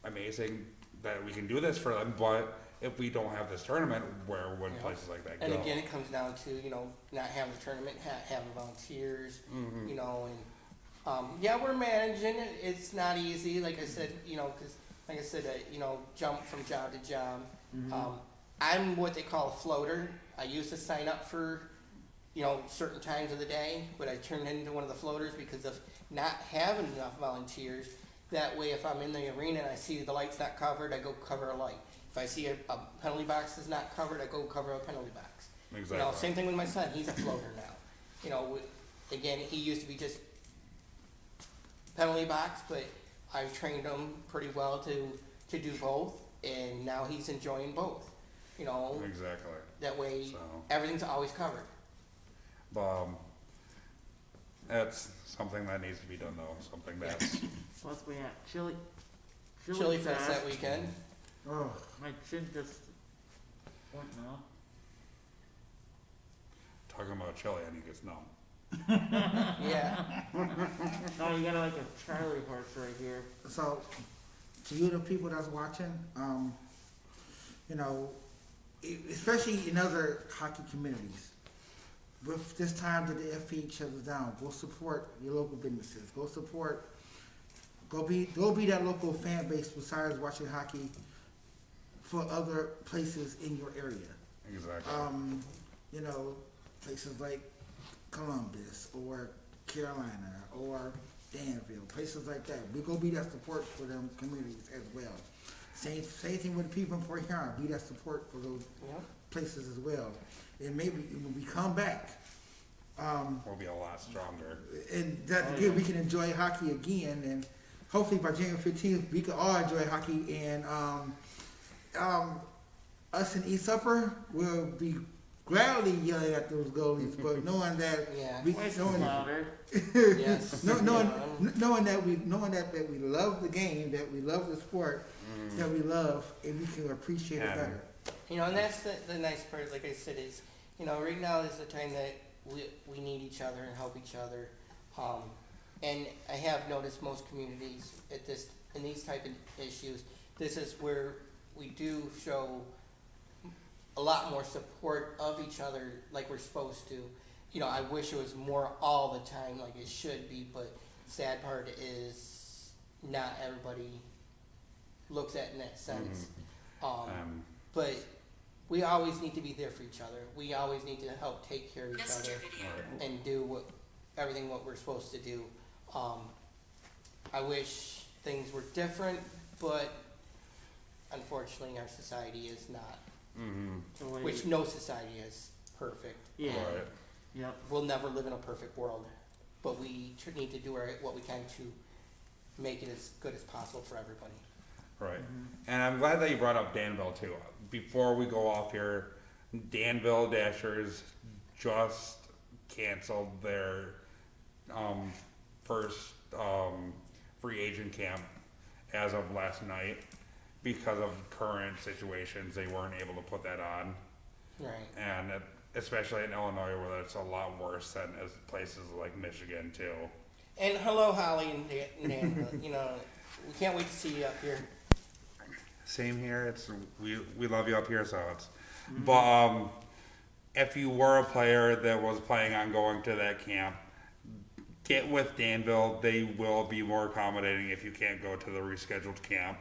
amazing that we can do this for them, but if we don't have this tournament, where would Yeah. places like that go? And again, it comes down to, not having the tournament, having volunteers, Mhm. we're managing it. It's not easy, like I said, because, like I said, jump from job to job. I'm what they call a floater. I used to sign up for, certain times of the day, but I turn it into one of the floaters because of not having enough volunteers. That way, if I'm in the arena and I see the light's not covered, I go cover a light. If I see a penalty box is not covered, I go cover a penalty box. Exactly. Same thing with my son. He's a floater now. Again, he used to be just penalty box, but I've trained him pretty well to do both, and now he's enjoying both. Exactly. That way, So. everything's always covered. That's something that needs to be done though, something that's, Plus we have chili. Chili Fest that weekend. Oh, My chin just went now. talking about chili, and he gets numb. Yeah. Oh, you got like a Charlie horse right here. so to you, the people that's watching, especially in other hockey communities, with this time that the FPH shuts down, go support your local businesses. Go be that local fan base besides watching hockey for other places in your area. Exactly. Places like Columbus or Carolina or Danville, places like that. We go be that support for them communities as well. Same thing with the people in Fort Huron. Be that support for those places as well. And maybe when we come back, We'll be a lot stronger. and that again, we can enjoy hockey again, and hopefully by January 15th, we can all enjoy hockey, and us in East Upper will be gladly yelling at those goalies, but knowing that Yeah. Voice is louder. Yes. knowing that we love the game, that we love the sport, that we love, and we can appreciate it Yeah. better. And that's the nice part, like I said, is, right now is the time that we need each other and help each other. And I have noticed most communities in these type of issues, this is where we do show a lot more support of each other like we're supposed to. I wish it was more all the time like it should be, but sad part is not everybody looks at it in that sense. But we always need to be there for each other. We always need to help take care of each other and do everything what we're supposed to do. I wish things were different, but unfortunately our society is not. The way- Which no society is perfect. Yeah. Right. Yep. We'll never live in a perfect world, but we need to do what we can to make it as good as possible for everybody. Right. And I'm glad that you brought up Danville too. Before we go off here, Danville Dashers just canceled their first free agent camp as of last night because of current situations. They weren't able to put that on, Right. and especially in Illinois, where it's a lot worse than as places like Michigan too. And hello, Holly and Dan. We can't wait to see you up here. Same here. We love you up here, so it's. But if you were a player that was planning on going to that camp, get with Danville. They will be more accommodating if you can't go to the rescheduled camp.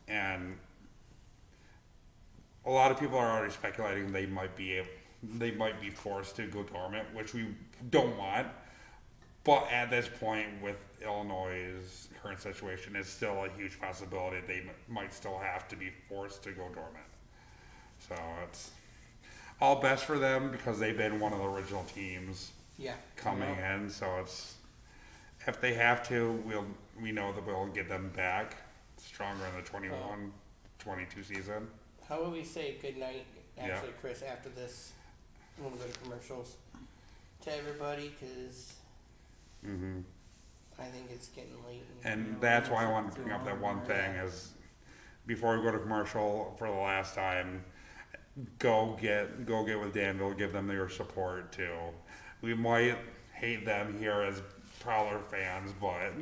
And a lot of people are already speculating they might be forced to go dormant, which we don't want. But at this point, with Illinois' current situation, it's still a huge possibility they might still have to be forced to go dormant. So it's all best for them because they've been one of the original teams Yeah. coming in. So it's if they have to, we know that we'll get them back stronger in the 21-22 season. How would we say good night, actually, Yeah. Chris, after this, when we go to commercials, to everybody, because I think it's getting late. And that's why I wanted to bring up that one thing is before we go to commercial for the last time, go get with Danville, give them your support too. We might hate them here as Prowler fans, but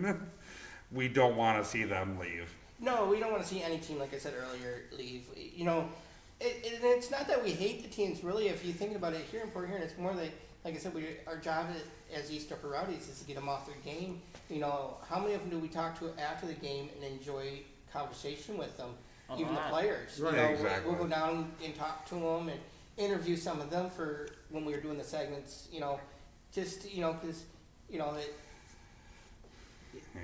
we don't want to see them leave. No, we don't want to see any team, like I said earlier, leave. It's not that we hate the teams, really. If you think about it, here in Port Huron, it's more that, like I said, our job as East Upper Rowdies is to get them off their game. How many of them do we talk to after the game and enjoy conversation with them? A Even lot. the players. Right. Exactly. We'll go down and talk to them, interview some of them for when we were doing the segments, just, because, it,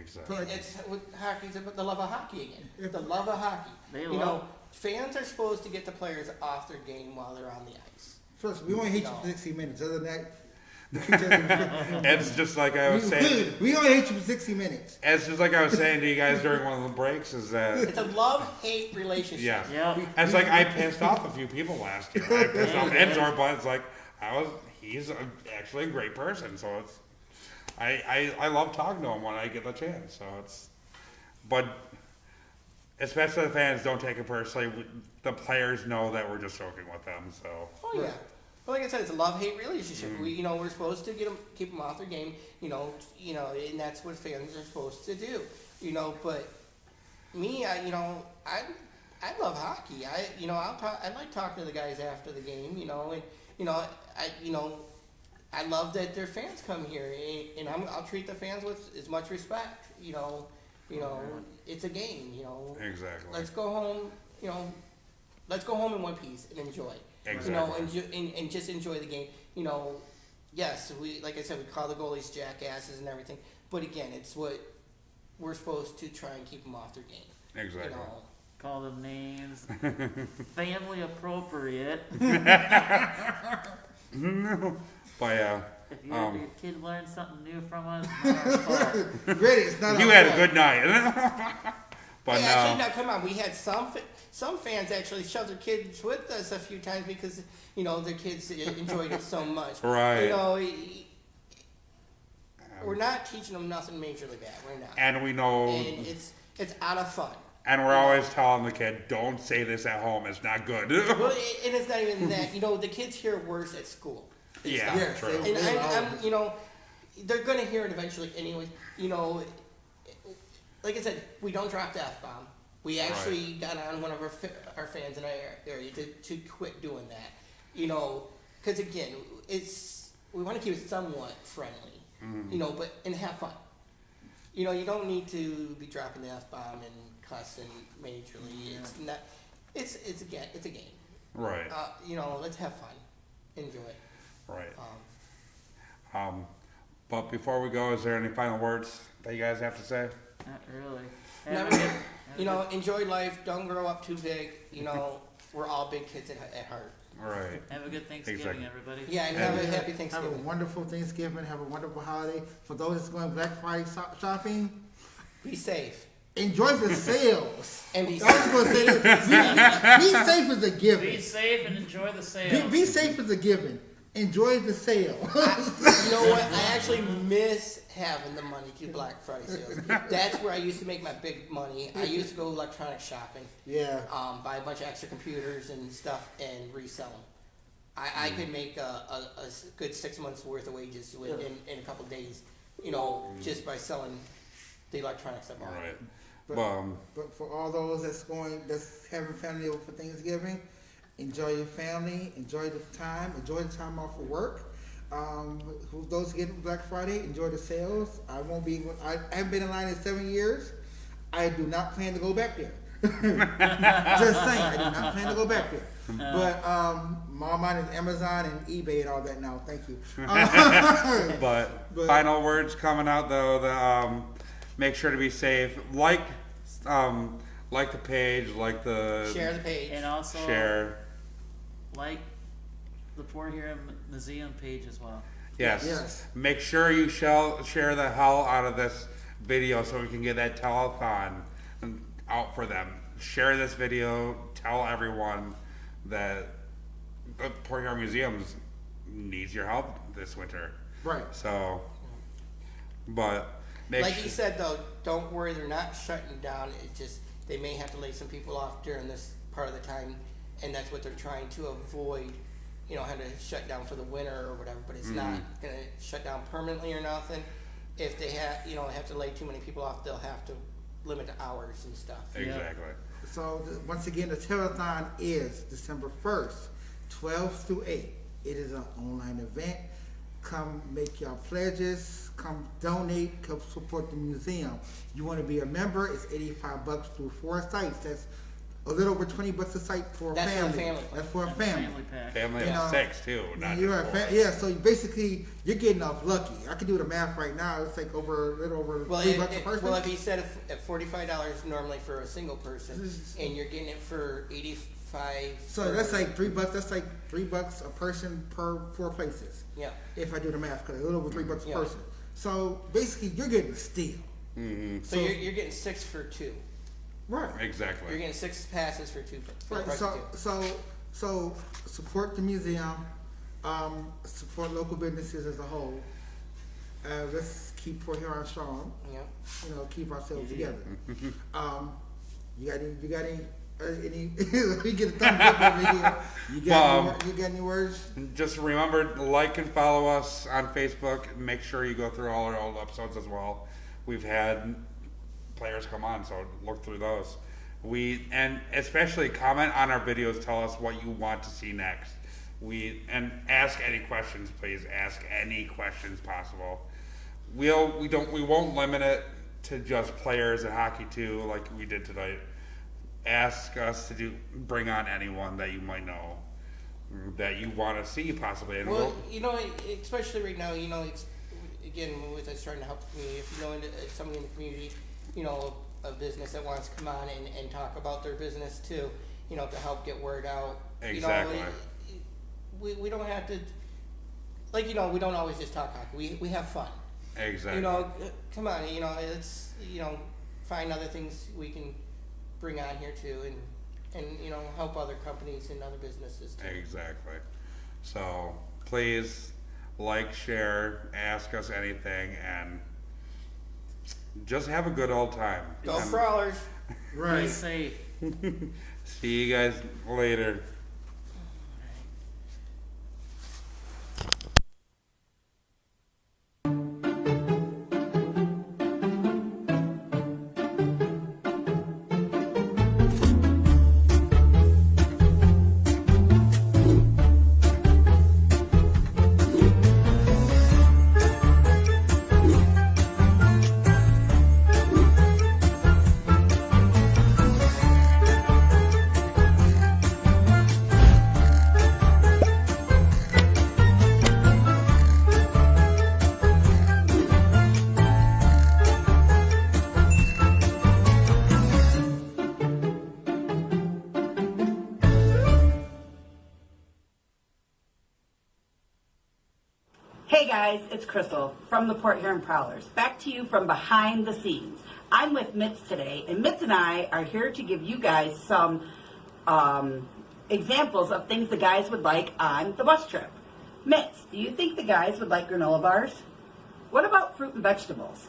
Exactly. it's with hockey's about the love of hockey again. The love of hockey. They You love know, fans are supposed to get the players off their game while they're on the ice. First, we only hate you No. for 60 minutes. Other than that, you treat us- It's just like I was saying. we only hate you for 60 minutes. It's just like I was saying to you guys during one of the breaks. Is that It's a love-hate relationship. yeah? Yep. It's like I pissed off a few people last year. I pissed off Enzor, but it's like he's actually a great person. So it's I love talking to him when I get the chance. So but especially the fans don't take it personally. The players know that we're just joking with them. So Oh yeah. But like I said, it's a love-hate relationship. We're supposed to keep them off their game. And that's what fans are supposed to do. But me, I love hockey. I like talking to the guys after the game. I love that their fans come here, and I'll treat the fans with as much respect. It's a game. exactly. Let's go home. Let's go home in one piece and enjoy. Exactly. And just enjoy the game. Yes, like I said, we call the goalies jackasses and everything, but again, it's what we're supposed to try and keep them off their game. Exactly. Call them names. Family appropriate. But yeah, If your kid learned something new from us, it's not our fault. Really, it's not you our had a fault. good night. But Hey, no. actually, now come on. We had some fans actually shove their kids with us a few times because their kids enjoyed it so much. Right. We're not teaching them nothing majorly bad. We're not. And we know, And it's out of fun. and we're always telling the kid, don't say this at home. It's not good. Well, and it's not even that. The kids hear worse at school. and Yeah, stuff. Yes, true. they- And I'm they're gonna hear it eventually anyway. Like I said, we don't drop the F-bomb. We actually got on one of our fans in our area to quit doing that. Because again, we want to keep it somewhat friendly. But and have fun. You don't need to be dropping the F-bomb and cussing majorly. It's not. It's a game. Right, Let's have fun. Enjoy it. right. But before we go, is there any final words that you guys have to say? Not really. Never Have a get, good- enjoy life. Don't grow up too big. We're all big kids at heart. Right. Have a good Thanksgiving, Exactly. everybody. Yeah, and have a happy Have a Thanksgiving. wonderful Thanksgiving. Have a wonderful holiday. For those that's going Black Friday shopping, Be safe. enjoy the sales. And be I was safe. going to say that. Be safe is a Be given. safe and enjoy the sales. Be safe is a given. Enjoy the sale. You know what? I actually miss having the money to do Black Friday sales. That's where I used to make my big money. I used to go electronic shopping, Yeah. buy a bunch of extra computers and stuff, and resell them. I could make a good 6 months worth of wages in a couple of days, just by selling the electronics I bought. All right. But, but for all those that's having family over for Thanksgiving, enjoy your family, enjoy the time off of work. For those getting Black Friday, enjoy the sales. I haven't been in line in 7 years. I do not plan to go back there. Just saying, I do not plan to go back there. But all mine is Amazon and eBay and all that now. Thank you. But But- final words coming out though. Make sure to be safe. Like the page. Like the Share the page. And also, share. like the Port Huron Museum page as well. Yes. Yes. Make sure you share the hell out of this video so we can get that telethon out for them. Share this video. Tell everyone that the Port Huron Museum needs your help this winter. Right. So, but make Like you said, though, don't worry. They're not shutting down. It's just they may have to lay some people off during this part of the time, and that's what they're trying to avoid. Having to shut down for the winter or whatever. But it's not going to shut down permanently or nothing. If they have to lay too many people off, they'll have to limit the hours and stuff. exactly. So once again, the telethon is December 1st, 12 through 8. It is an online event. Come make your pledges. Come donate. Come support the museum. You want to be a member? It's $85 through 4 sites. That's a little over $20 a site for a That's for a family. family. That's for a family. Family pack. Family You of know, 6 too, not You're just right. 4. Yeah, so basically you're getting off lucky. I can do the math right now. It's like a little over Well, $3 a person. well, if he said at $45 normally for a single person, and you're getting it for 85. So that's like $3. That's like $3 a person per 4 places. Yeah. If I do the math, because a little over $3 a Yeah. person. So basically, you're getting a steal. So you're getting 6 for 2. Right. You're Exactly. getting 6 passes for 2. For the Right. price of two. So support the museum. Support local businesses as a whole. Let's keep Port Huron strong. Yeah. You know, keep ourselves together. You got any? Let me get a thumbs up over here. You got any words? Just remember, like and follow us on Facebook. Make sure you go through all our old episodes as well. We've had players come on, so look through those. And especially comment on our videos. Tell us what you want to see next. And ask any questions, please. Ask any questions possible. We won't limit it to just players in hockey too, like we did tonight. Ask us to bring on anyone that you might know that you want to see possibly. And Well, you know, especially right now, you know, it's, again, with us trying to help the community, if you know somebody in the community, you know, a business that wants to come on and talk about their business too, you know, to help get word out. Exactly. You know, we don't have to, like, you know, we don't always just talk hockey. We have fun. Exactly. You know, come on, you know, it's, you know, find other things we can bring on here too, and you know, help other companies and other businesses too. Exactly. So please like, share, ask us anything, and just have a good old time. Go And Prowlers! Be Right. safe. see you guys later. Hey guys, it's Crystal from the Port Huron Prowlers. Back to you from behind the scenes. I'm with Mitz today, and Mitz and I are here to give you guys some examples of things the guys would like on the bus trip. Mitz, do you think the guys would like granola bars? What about fruit and vegetables?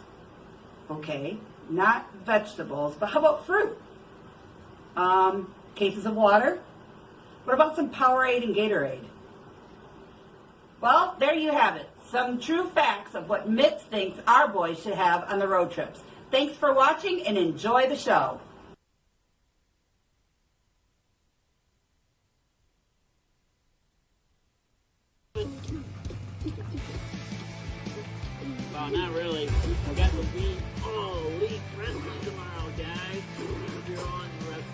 Okay, not vegetables, but how about fruit? Cases of water? What about some Powerade and Gatorade? Well, there you have it. Some true facts of what Mitz thinks our boys should have on the road trips. Thanks for watching and enjoy the show. Well, not really. I got the beat. Oh, Elite Wrestling tomorrow, guys. If you're on wrestling.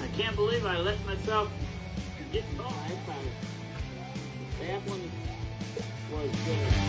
I can't believe I let myself get caught. That one was good.